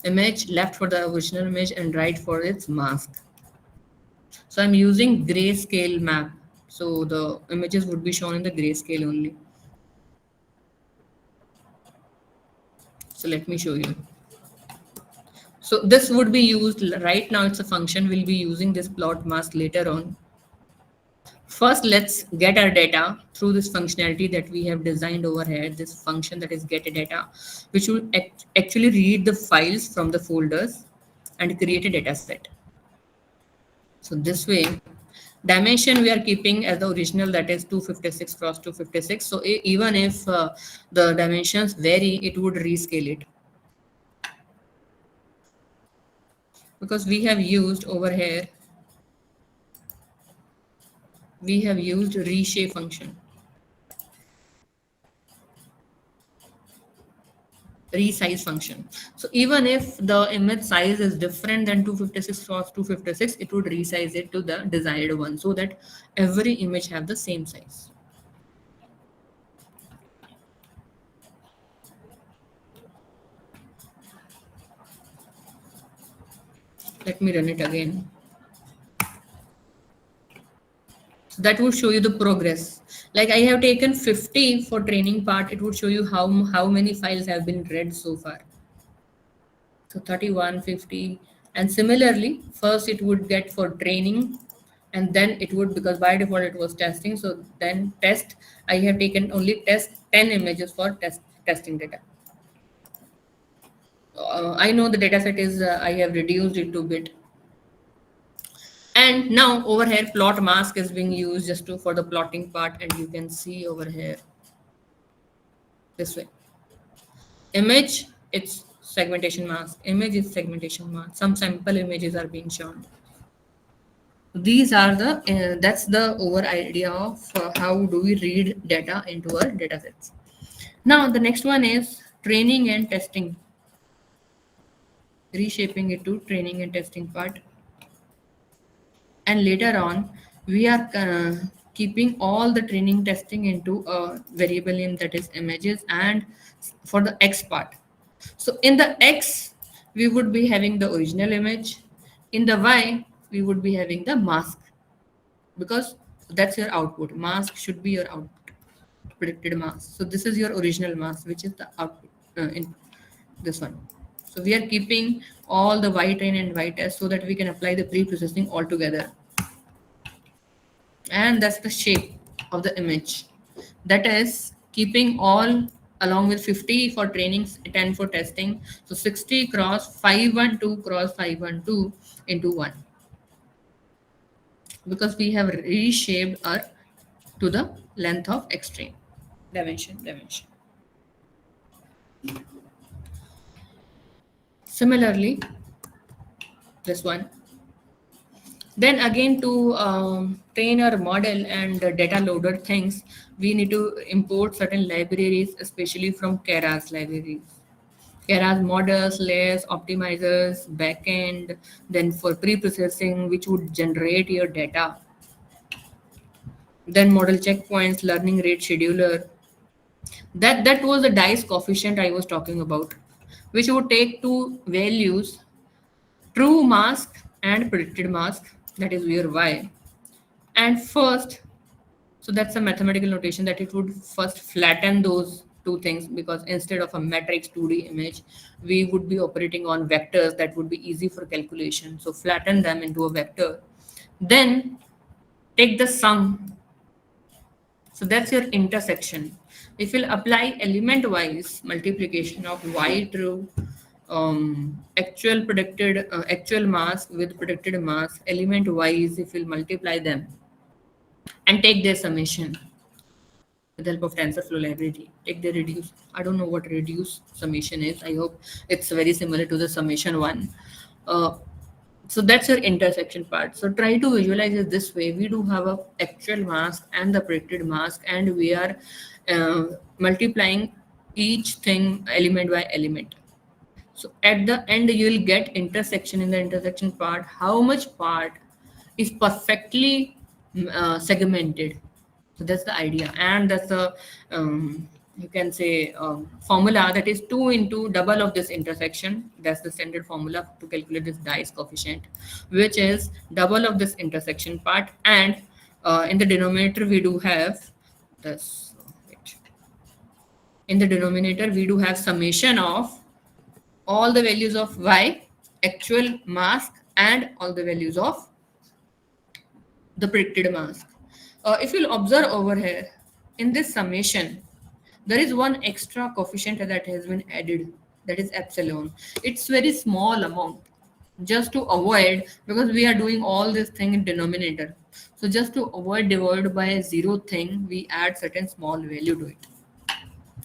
image, left for the original image, and right for its mask. So I'm using grayscale map, so the images would be shown in the grayscale only. So let me show you. So this would be used right now, it's a function, we'll be using this plot mask later on. First, let's get our data through this functionality that we have designed over here, this function that is get data, which will actually read the files from the folders and create a data set. So this way, dimension we are keeping as the original, that is 256 cross 256. So even if the dimensions vary, it would rescale it, because we have used over here we have used reshape function, resize function. So even if the image size is different than 256 cross 256, it would resize it to the desired one so that every image have the same size. Let me run it again. So that would show you the progress. Like I have taken 50 for training part, it would show you how many files have been read so far. So 31, 50, and similarly, first it would get for training, and then it would, because by default it was testing. So then test, I have taken only test 10 images for testing data. I know the data set is I have reduced it to bit. And now over here, plot mask is being used just to for the plotting part, and you can see over here this way. Image, it's segmentation mask. Image is segmentation mask. Some sample images are being shown. These are the that's the over idea of how do we read data into our data sets. Now the next one is training and testing, reshaping it to training and testing part. And later on we are keeping all the training testing into a variable name, that is images, and for the x part. So in the x we would be having the original image, in the y we would be having the mask, because that's your output. Mask should be your output, predicted mask. So this is your original mask, which is the output in this one. So we are keeping all the y train and y test so that we can apply the pre-processing all together. And that's the shape of the image. That is keeping all along with 50 for training, 10 for testing. So 60 cross 512 cross 512 into 1, because we have reshaped our to the length of extreme dimension. Similarly, this one. Then again, to train our model and data loader things, we need to import certain libraries, especially from Keras libraries. Keras models, layers, optimizers, backend, then for pre-processing, which would generate your data. Then model checkpoints, learning rate scheduler. That was the dice coefficient I was talking about, which would take two values, true mask and predicted mask, that is your y. And first, so that's a mathematical notation that it would first flatten those two things, because instead of a matrix 2D image, we would be operating on vectors that would be easy for calculation. So flatten them into a vector. Then take the sum. So that's your intersection. If you'll apply element wise multiplication of y true actual predicted actual mask with predicted mask element wise, if you'll multiply them and take their summation with the help of TensorFlow library, take the reduce. I don't know what reduce summation is. I hope it's very similar to the summation one. Uh, so that's your intersection part. So try to visualize it this way. We do have a actual mask and the predicted mask, and we are multiplying each thing element by element. So at the end, you'll get intersection. In the intersection part, how much part is perfectly segmented. So that's the idea, and that's the you can say formula, that is 2 into double of this intersection. That's the standard formula to calculate this dice coefficient, which is double of this intersection part, and in the denominator we do have this. Wait. In the denominator we do have summation of all the values of y, actual mask, and all the values of the predicted mask. If you'll observe over here, in this summation, there is one extra coefficient that has been added, that is epsilon. It's very small amount, just to avoid, because we are doing all this thing in denominator. So just to avoid divided by zero thing, we add certain small value to it.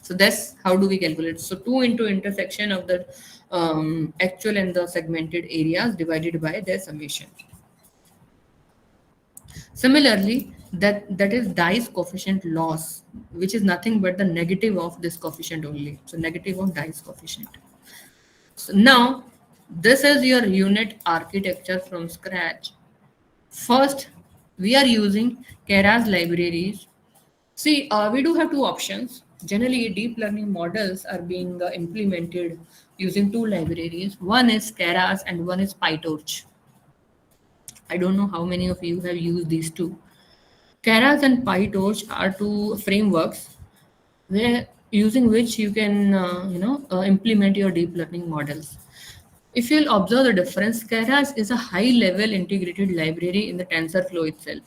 So that's how do we calculate. So 2 into intersection of the actual and the segmented areas divided by their summation. Similarly, that is Die's coefficient loss, which is nothing but the negative of this coefficient only. So negative of Die's coefficient. So now this is your unit architecture from scratch. First, we are using Keras libraries. See, we do have two options. Generally, deep learning models are being implemented using two libraries. One is Keras and one is PyTorch. I don't know how many of you have used these two. Keras and PyTorch are two frameworks where using which you can implement your deep learning models. If you'll observe the difference, Keras is a high level integrated library in the TensorFlow itself.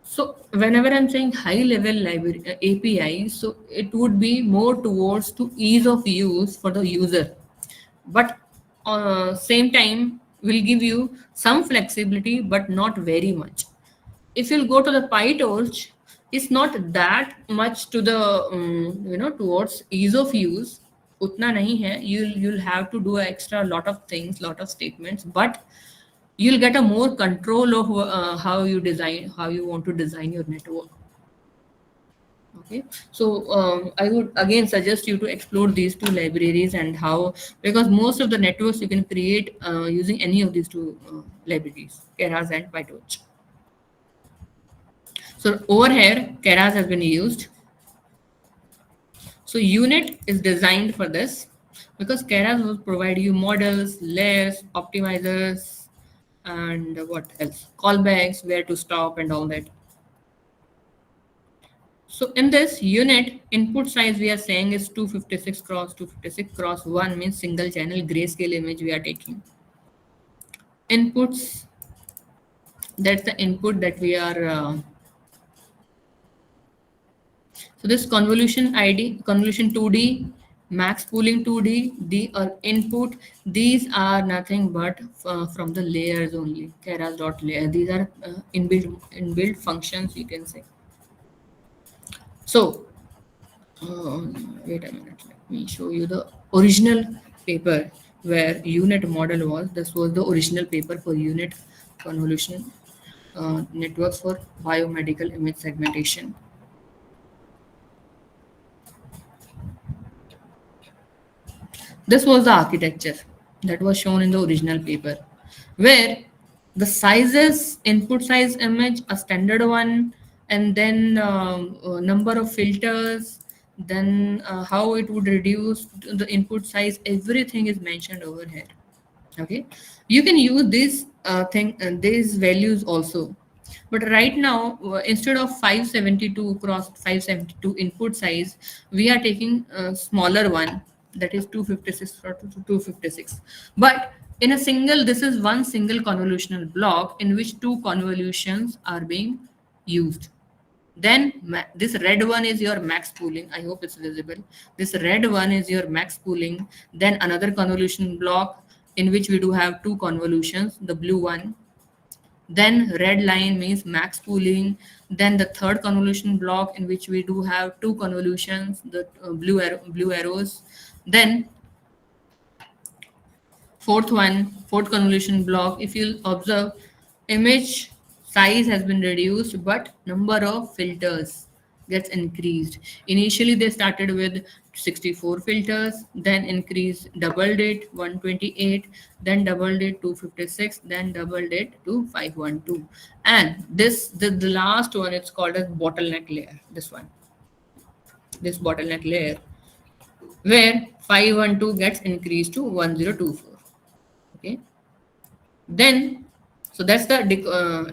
So whenever I'm saying high level library API, so it would be more towards to ease of use for the user, but same time will give you some flexibility, but not very much. If you'll go to the PyTorch, it's not that much to the towards ease of use. Utna nahi hai. You'll have to do extra lot of things, lot of statements, but you'll get a more control of how you want to design your network. Okay, so I would again suggest you to explore these two libraries and how, because most of the networks you can create using any of these two libraries, Keras and PyTorch. So over here, Keras has been used. So unit is designed for this because Keras will provide you models, layers, optimizers, and what else? Callbacks, where to stop, and all that. So in this unit, input size we are saying is 256 cross 256 cross 1 means single channel grayscale image we are taking. Inputs, that's the input that we are so this convolution ID, convolution 2D, max pooling 2D, the input, these are nothing but from the layers only, Keras dot layer. These are inbuilt functions you can say. So wait a minute, let me show you the original paper where unit model was. This was the original paper for unit convolution networks for biomedical image segmentation. This was the architecture that was shown in the original paper, where the sizes, input size image, a standard one, and then number of filters, then how it would reduce the input size, everything is mentioned over here. Okay, you can use these values also, but right now instead of 572 cross 572 input size, we are taking a smaller one, that is 256 or 256. But in a single, this is one single convolutional block in which two convolutions are being used. Then this red one is your max pooling. I hope it's visible. This red one is your max pooling. Then another convolution block in which we do have two convolutions, the blue one. Then red line means max pooling. Then the third convolution block in which we do have two convolutions, the blue arrows. Then fourth one, fourth convolution block, if you observe, image size has been reduced, but number of filters gets increased. Initially, they started with 64 filters, then increased, doubled it 128, then doubled it 256, then doubled it to 512. And the last one, it's called as bottleneck layer. This bottleneck layer, where 512 gets increased to 1024. Okay, then so that's the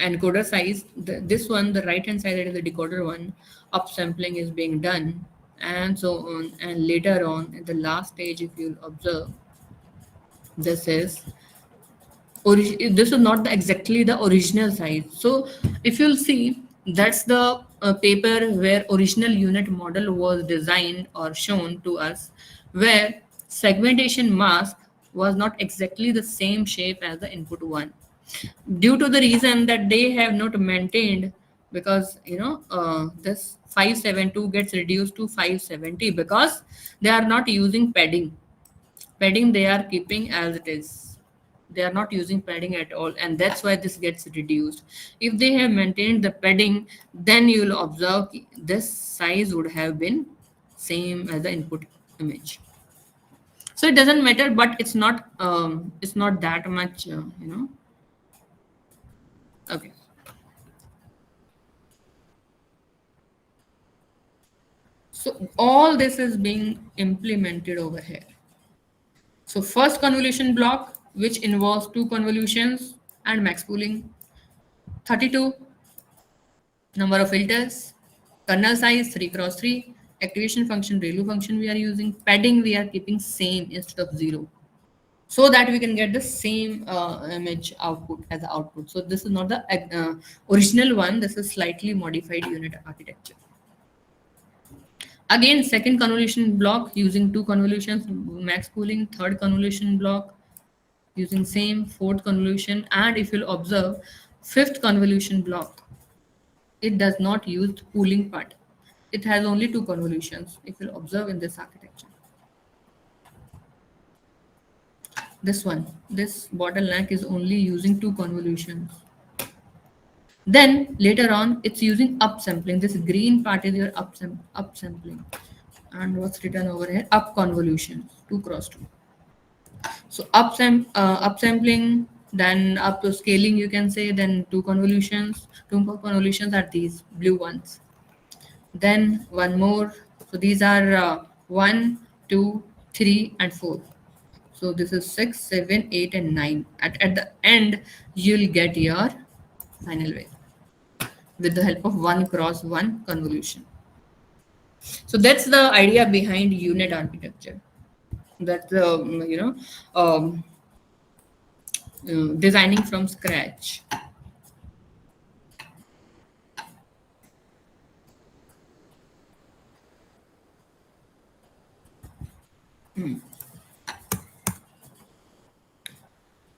encoder size. This one, the right hand side, that is the decoder one, upsampling is being done, and so on. And later on at the last stage, if you observe, this is this is not exactly the original size. So if you'll see, that's the paper where original unit model was designed or shown to us, where segmentation mask was not exactly the same shape as the input one, due to the reason that they have not maintained, because this 572 gets reduced to 570 because they are not using padding. Padding they are keeping as it is. They are not using padding at all, and that's why this gets reduced. If they have maintained the padding, then you will observe this size would have been same as the input image. So it doesn't matter, but it's not that much, okay. So all this is being implemented over here. So first convolution block, which involves two convolutions and max pooling, 32 number of filters, kernel size 3 cross 3, activation function, ReLU function we are using, padding we are keeping same instead of 0, so that we can get the same image output as the output. So this is not the original one, this is slightly modified unit architecture. Again, second convolution block using two convolutions, max pooling, third convolution block using same, fourth convolution, and if you'll observe, fifth convolution block, it does not use the pooling part. It has only two convolutions, if you'll observe in this architecture. This one, this bottleneck is only using two convolutions. Then later on, it's using upsampling. This green part is your upsampling. And what's written over here? Up convolution, 2 cross 2. So upsampling, then up to scaling, you can say, then two convolutions. Two convolutions are these blue ones. Then one more. So these are 1, 2, 3, and 4. So this is 6, 7, 8, and 9. At the end, you'll get your final wave with the help of 1 cross 1 convolution. So that's the idea behind unit architecture. That's um, designing from scratch.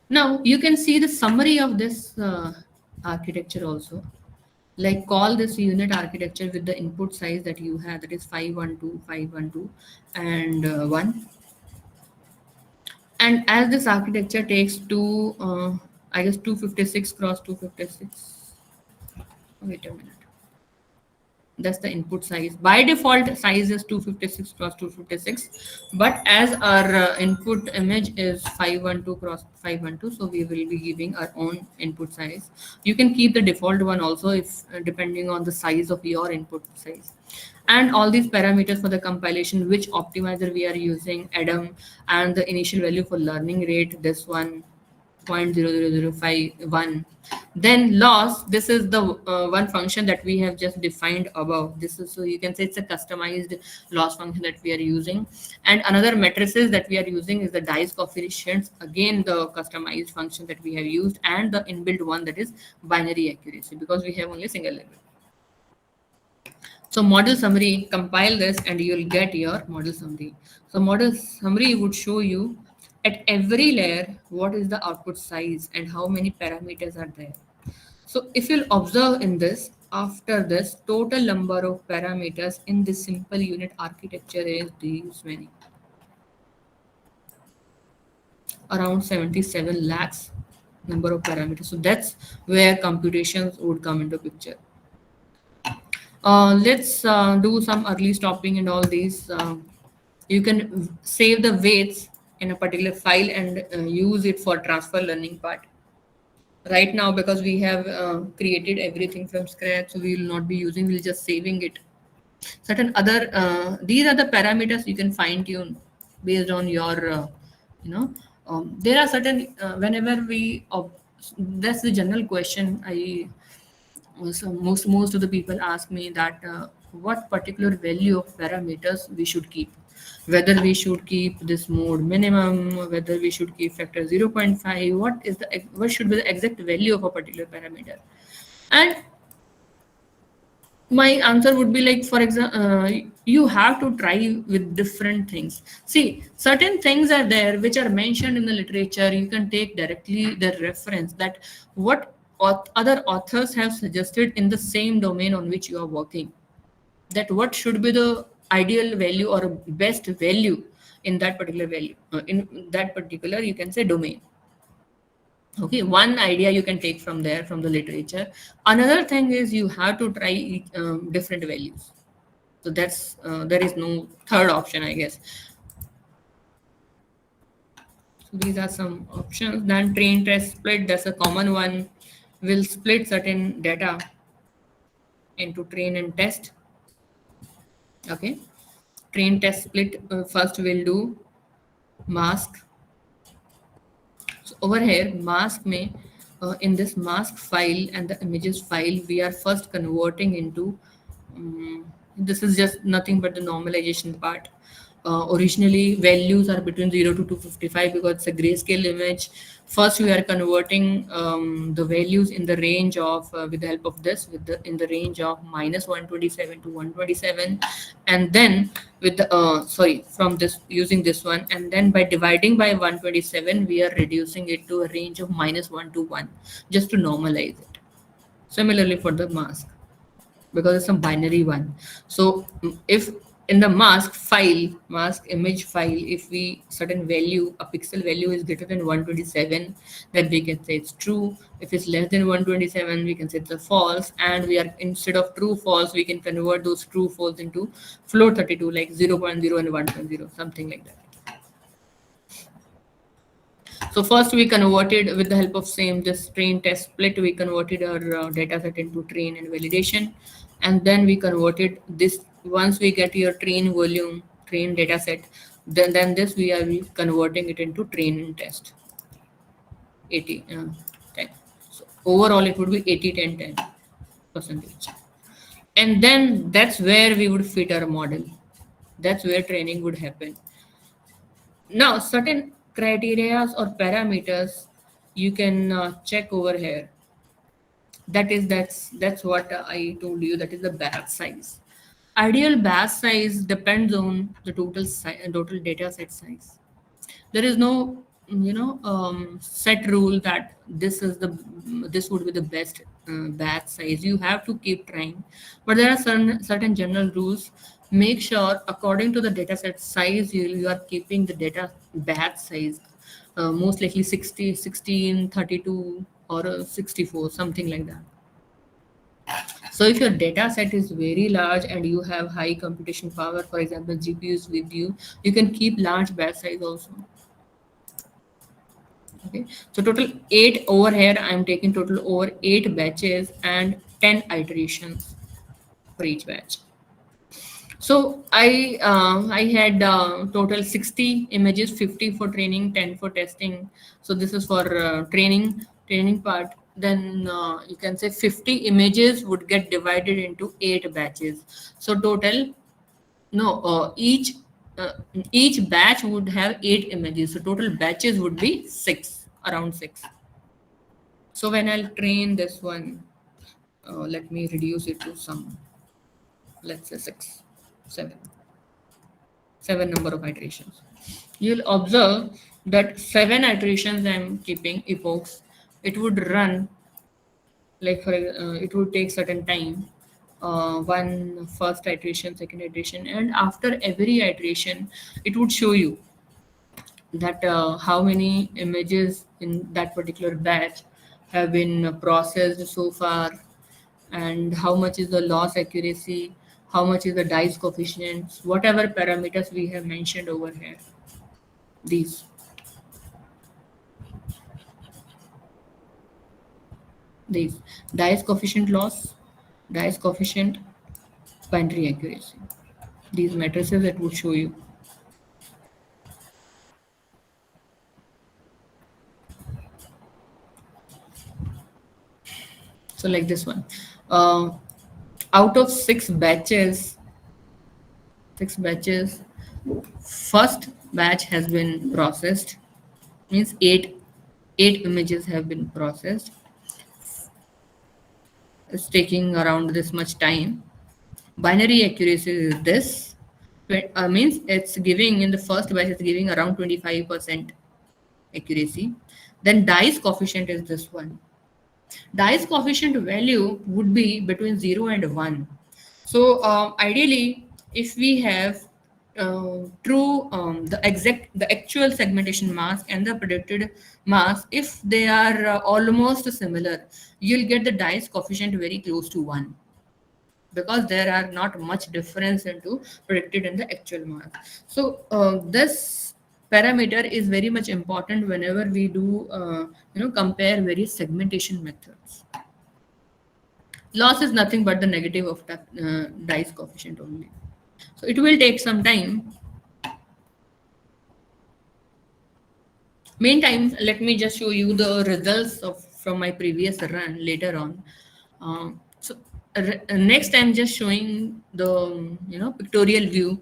Now you can see the summary of this architecture also. Like call this unit architecture with the input size that you have, that is 512, 512, and 1. And as this architecture takes two, I guess 256 cross 256. Wait a minute. That's the input size. By default, size is 256 cross 256. But as our input image is 512 cross 512, so we will be giving our own input size. You can keep the default one also if depending on the size of your input size. And all these parameters for the compilation, which optimizer we are using, Adam, and the initial value for learning rate, this one, 0.00051. Then loss, this is the one function that we have just defined above. This is, so you can say it's a customized loss function that we are using. And another matrices that we are using is the dice coefficients, again the customized function that we have used, and the inbuilt one, that is binary accuracy, because we have only single level. So model summary, compile this and you'll get your model summary. So model summary would show you at every layer what is the output size and how many parameters are there. So if you'll observe in this, after this, total number of parameters in this simple unit architecture is these many. Around 77 lakhs number of parameters. So that's where computations would come into picture. Let's do some early stopping and all these. You can save the weights in a particular file and use it for transfer learning part. Right now, because we have created everything from scratch, so we will not be using, we'll just saving it. Certain other, these are the parameters you can fine tune based on your, there are certain, whenever we, that's the general question so most of the people ask me that what particular value of parameters we should keep, whether we should keep this mode minimum, whether we should keep factor 0.5, what should be the exact value of a particular parameter. And my answer would be like, for example, you have to try with different things. See, certain things are there which are mentioned in the literature. You can take directly the reference that what other authors have suggested in the same domain on which you are working, that what should be the ideal value or best value in that particular value, in that particular, you can say, domain. Okay, one idea you can take from there, from the literature. Another thing is you have to try different values. So that's there is no third option, I guess. So these are some options. Then train, test, split, that's a common one. We'll split certain data into train and test. Okay, train, test, split. First we'll do mask. So over here, mask may in this mask file and the images file, we are first converting into this is just nothing but the normalization part. Originally, values are between 0 to 255 because it's a grayscale image. First, we are converting the values in the range of, with the help of this, with the in the range of minus 127 to 127, and then with the sorry, from this using this one, and then by dividing by 127, we are reducing it to a range of minus 1 to 1, just to normalize it. Similarly for the mask, because it's a binary one. So if in the mask file, mask image file, if we certain value, a pixel value is greater than 127, then we can say it's true. If it's less than 127, we can say it's a false. And we are, instead of true false, we can convert those true false into float 32, like 0.0 and 1.0, something like that. So first we converted with the help of same this train test split, we converted our data set into train and validation. And then we converted this, once we get your train volume, train data set, then this we are converting it into train and test. 80, 10. So overall it would be 80, 10, 10 percentage. And then that's where we would fit our model. That's where training would happen. Now, certain criteria or parameters you can check over here. That's what I told you. That is the batch size. Ideal batch size depends on the total data set size. There is no set rule that this would be the best batch size. You have to keep trying, but there are certain general rules. Make sure according to the data set size, you are keeping the data batch size most likely 60, 16, 32, or 64, something like that. So if your data set is very large and you have high computation power, for example GPUs with you can keep large batch size also. Okay, so total 8 over here. I'm taking total over 8 batches and 10 iterations for each batch. So I had total 60 images, 50 for training, 10 for testing. So this is for training part. Then you can say 50 images would get divided into 8 batches. So total, no, uh, each batch would have 8 images. So total batches would be 6, around 6. So when I'll train this one, let me reduce it to some, let's say 6, 7. 7 number of iterations. You'll observe that 7 iterations I'm keeping epochs. It would run like for it would take certain time. One first iteration, second iteration, and after every iteration, it would show you that how many images in that particular batch have been processed so far, and how much is the loss accuracy, how much is the dice coefficients, whatever parameters we have mentioned over here. These these dice coefficient loss, dice coefficient, binary accuracy, these matrices that would show you. So like this one, uh, out of 6 batches, first batch has been processed, means eight images have been processed. It's taking around this much time. Binary accuracy is this. Means it's giving in the first batch, it's giving around 25% accuracy. Then dice coefficient is this one. Dice coefficient value would be between 0 and 1. So ideally, if we have true the actual segmentation mask and the predicted mask, if they are almost similar, you'll get the dice coefficient very close to 1, because there are not much difference into predicted and the actual mask. So this parameter is very much important whenever we do compare various segmentation methods. Loss is nothing but the negative of the dice coefficient only. So it will take some time. Meantime, let me just show you the results of from my previous run later on. Next, I'm just showing the pictorial view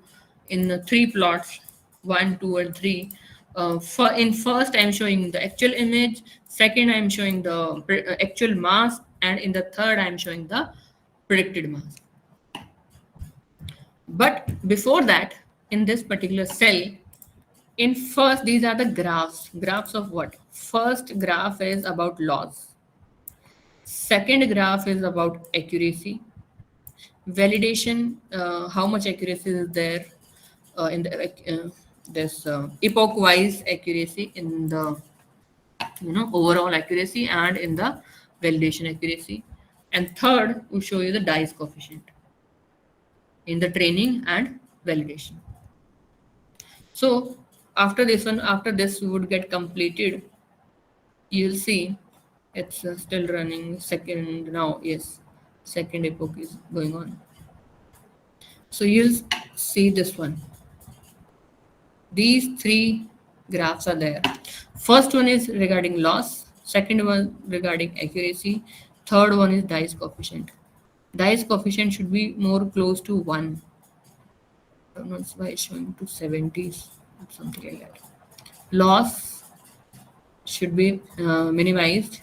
in the three plots, 1, 2, and 3. For in first, I'm showing the actual image. Second, I'm showing the actual mask, and in the third, I'm showing the predicted mask. But before that, in this particular cell, in first, these are the graphs of what? First graph is about loss, second graph is about accuracy, validation, how much accuracy is there in the this epoch wise accuracy, in the overall accuracy, and in the validation accuracy. And third will show you the dice coefficient in the training and validation. So after this one, after this would get completed, you'll see it's still running. Second now, yes, second epoch is going on. So you'll see this one. These three graphs are there. First one is regarding loss, second one regarding accuracy, third one is dice coefficient. Dice coefficient should be more close to 1. I don't know why it's showing to 70s, something like that. Loss should be minimized.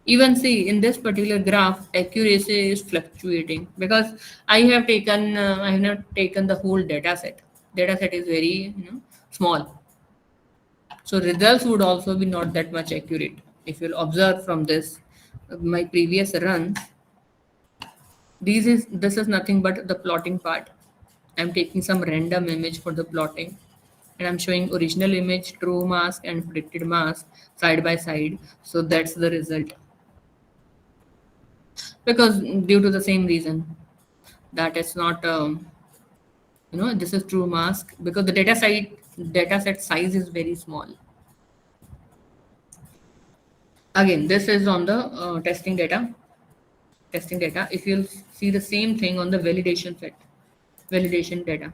Even see in this particular graph, accuracy is fluctuating because I have not taken the whole data set. Data set is very small, so results would also be not that much accurate. If you'll observe from this, my previous runs, this is nothing but the plotting part. I'm taking some random image for the plotting, and I'm showing original image, true mask, and predicted mask side by side. So that's the result. Because due to the same reason that it's not this is true mask, because the data set size is very small. Again, this is on the testing data. If you'll see the same thing on the validation data,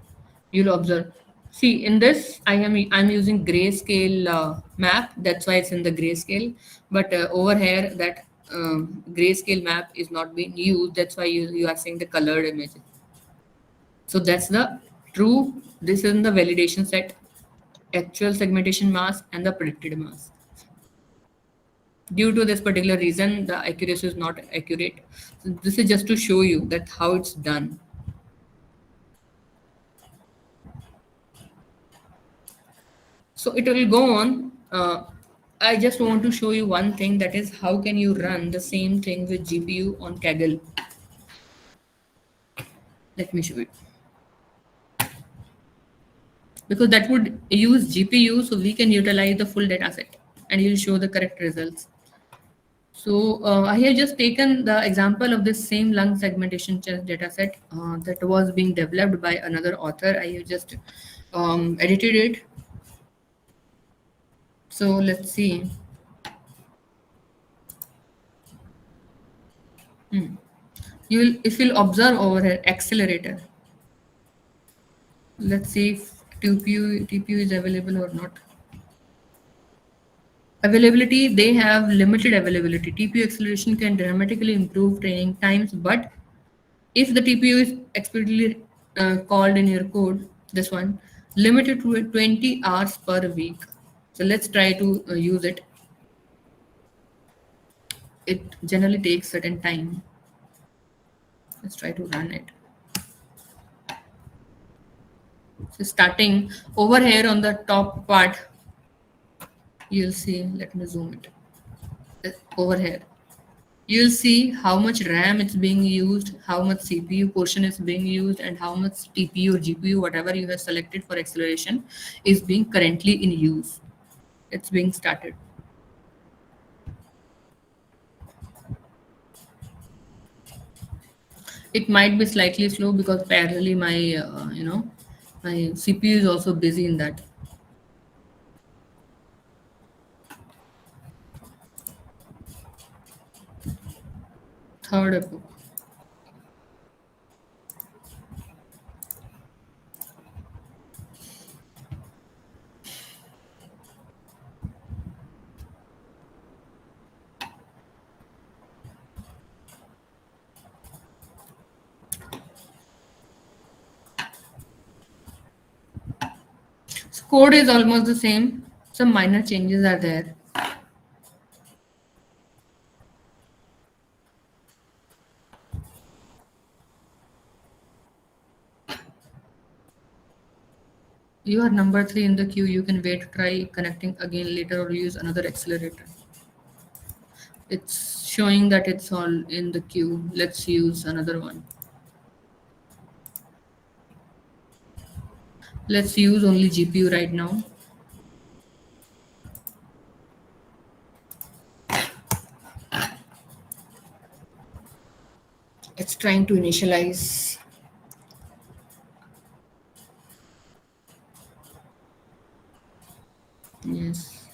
you'll observe. See, in this, I'm using grayscale map. That's why it's in the grayscale. But over here, that grayscale map is not being used. That's why you are seeing the colored images. So that's the true. This is in the validation set, actual segmentation mask, and the predicted mask. Due to this particular reason, the accuracy is not accurate. So this is just to show you that how it's done. So it will go on. I just want to show you one thing, that is how can you run the same thing with GPU on Kaggle. Let me show you. Because that would use GPU, so we can utilize the full data set and you'll show the correct results. So I have just taken the example of this same lung segmentation data set that was being developed by another author. I have just edited it. So let's see. If you'll observe over here, accelerator. Let's see if TPU is available or not. Availability, they have limited availability. TPU acceleration can dramatically improve training times, but if the TPU is explicitly called in your code, this one, limited to 20 hours per week. So let's try to use it. It generally takes certain time. Let's try to run it. So starting over here on the top part, you'll see, let me zoom it over here. You'll see how much RAM is being used, how much CPU portion is being used, and how much TPU or GPU, whatever you have selected for acceleration, is being currently in use. It's being started. It might be slightly slow because parallelly my CPU is also busy in that. Third epoch. So code is almost the same. Some minor changes are there. You are number 3 in the queue. You can wait, try connecting again later, or use another accelerator. It's showing that it's all in the queue. Let's use another one. Let's use only GPU right now. It's trying to initialize. Yes.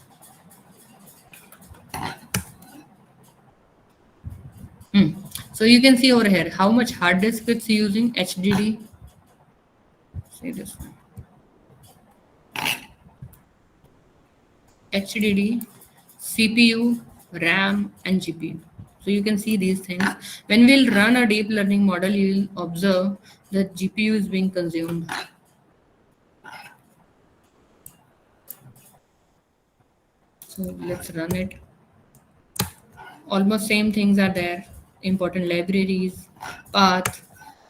Hmm. So you can see over here how much hard disk it's using. HDD. See this one. HDD, CPU, RAM, and GPU. So you can see these things. When we'll run a deep learning model, you will observe that GPU is being consumed. So let's run it. Almost same things are there. Important libraries, path,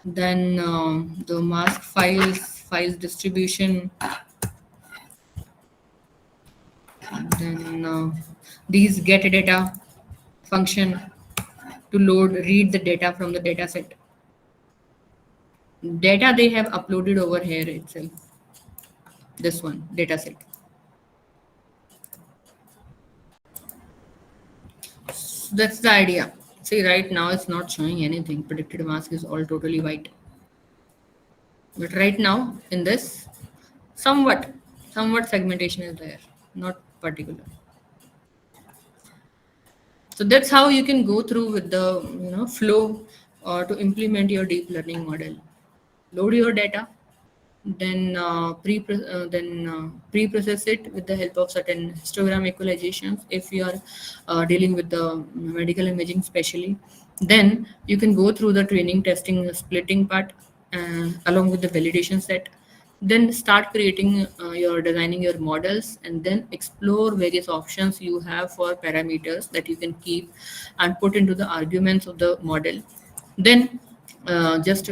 then the mask files distribution, then these get data function to read the data from the data set. Data they have uploaded over here itself. This one, data set. So that's the idea. See, right now it's not showing anything. Predicted mask is all totally white. But right now, in this, somewhat, somewhat segmentation is there, not particular. So that's how you can go through with the flow to implement your deep learning model. Load your data, then pre-process it with the help of certain histogram equalizations if you are dealing with the medical imaging specially. Then you can go through the training, testing, splitting part along with the validation set. Then start creating your designing your models, and then explore various options you have for parameters that you can keep and put into the arguments of the model. Then just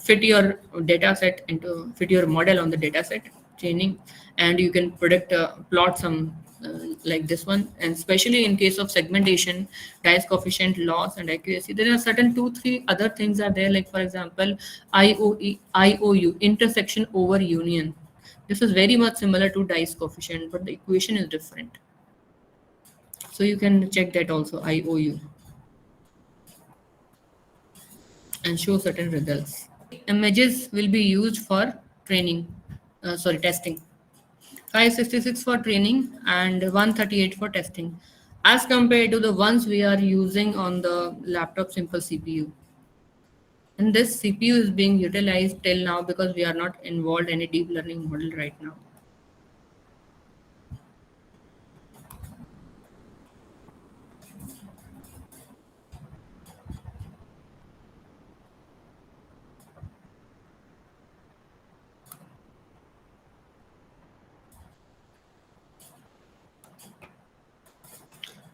fit your data set into fit your model on the data set training, and you can predict plot some like this one. And especially in case of segmentation, dice coefficient, loss, and accuracy, there are certain 2 3 other things are there, like for example IOU, intersection over union. This is very much similar to dice coefficient, but the equation is different. So you can check that also, IOU, and show certain results. Images will be used for training, sorry, testing. 566 for training and 138 for testing, as compared to the ones we are using on the laptop simple CPU. And this CPU is being utilized till now because we are not involved in any deep learning model right now.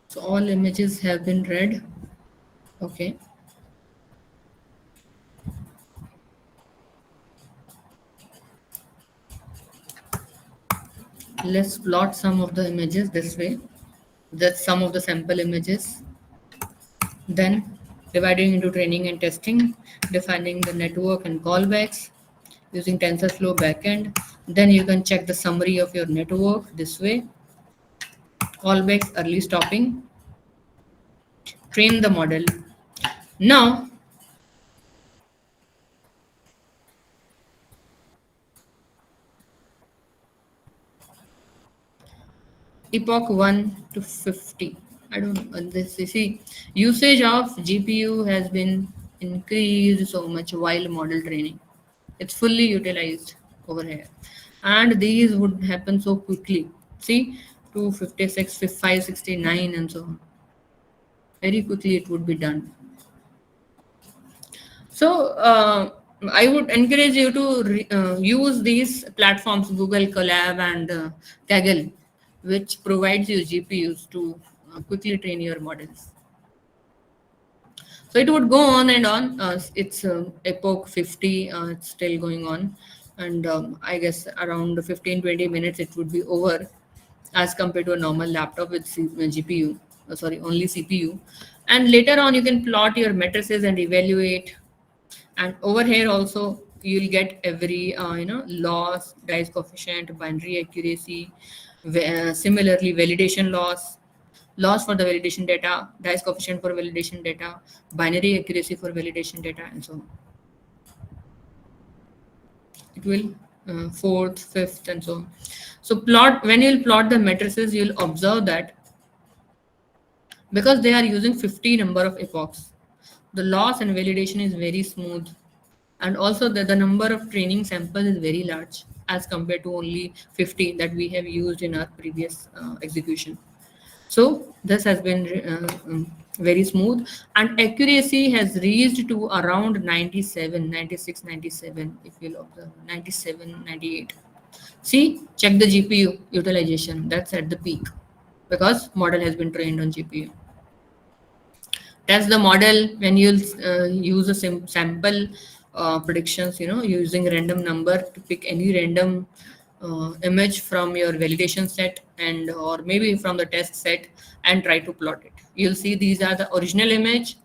So all images have been read. Okay. Let's plot some of the images this way. That's some of the sample images. Then dividing into training and testing, defining the network and callbacks using TensorFlow backend. Then you can check the summary of your network this way. Callbacks, early stopping, train the model. Now, epoch 1 to 50. I don't know. This you see, usage of GPU has been increased so much while model training. It's fully utilized over here. And these would happen so quickly. See, 256, 569, and so on. Very quickly it would be done. So I would encourage you to use these platforms, Google Colab and Kaggle, which provides you GPUs to quickly train your models. So it would go on and on. It's Epoch 50, it's still going on. And I guess around 15-20 minutes it would be over as compared to a normal laptop with GPU, sorry, only CPU. And later on, you can plot your matrices and evaluate. And over here also, you'll get every, loss, dice coefficient, binary accuracy, similarly, validation loss for the validation data, dice coefficient for validation data, binary accuracy for validation data, and so on. It will fourth, fifth, and so on. So plot when you'll plot the matrices, you'll observe that because they are using 50 number of epochs, the loss and validation is very smooth, and also the number of training samples is very large as compared to only 50 that we have used in our previous execution. So this has been very smooth, and accuracy has reached to around 97, 96, 97. If you'll observe, 97, 98. See, check the GPU utilization. That's at the peak because model has been trained on GPU. Test the model when you'll use a sample predictions, using random number to pick any random image from your validation set and or maybe from the test set and try to plot it. You'll see these are the original image,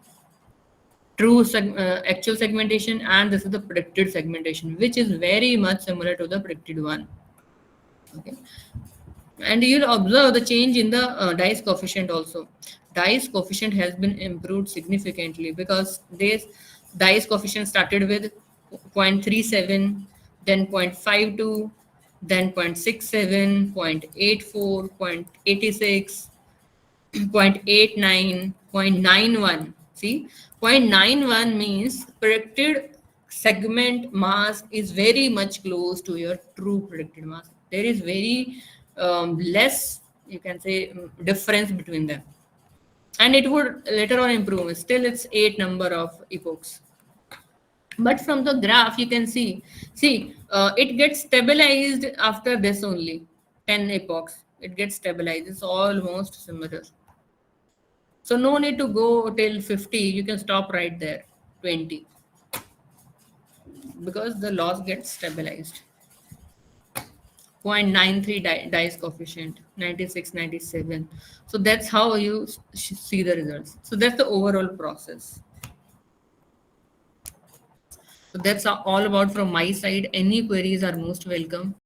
actual segmentation, and this is the predicted segmentation, which is very much similar to the predicted one. Okay, and you'll observe the change in the dice coefficient also. Dice coefficient has been improved significantly because this dice coefficient started with 0.37, then 0.52, then 0.67, 0.84, 0.86, 0.89, 0.91. See, 0.91 means predicted segment mask is very much close to your true predicted mask. There is very less, you can say, difference between them. And it would later on improve. Still, it's 8 number of epochs. But from the graph, you can see, it gets stabilized after this only. 10 epochs. It gets stabilized. It's almost similar. So no need to go till 50. You can stop right there, 20, because the loss gets stabilized. 0.93 dice coefficient, 96, 97. So that's how you see the results. So that's the overall process. So that's all about from my side. Any queries are most welcome.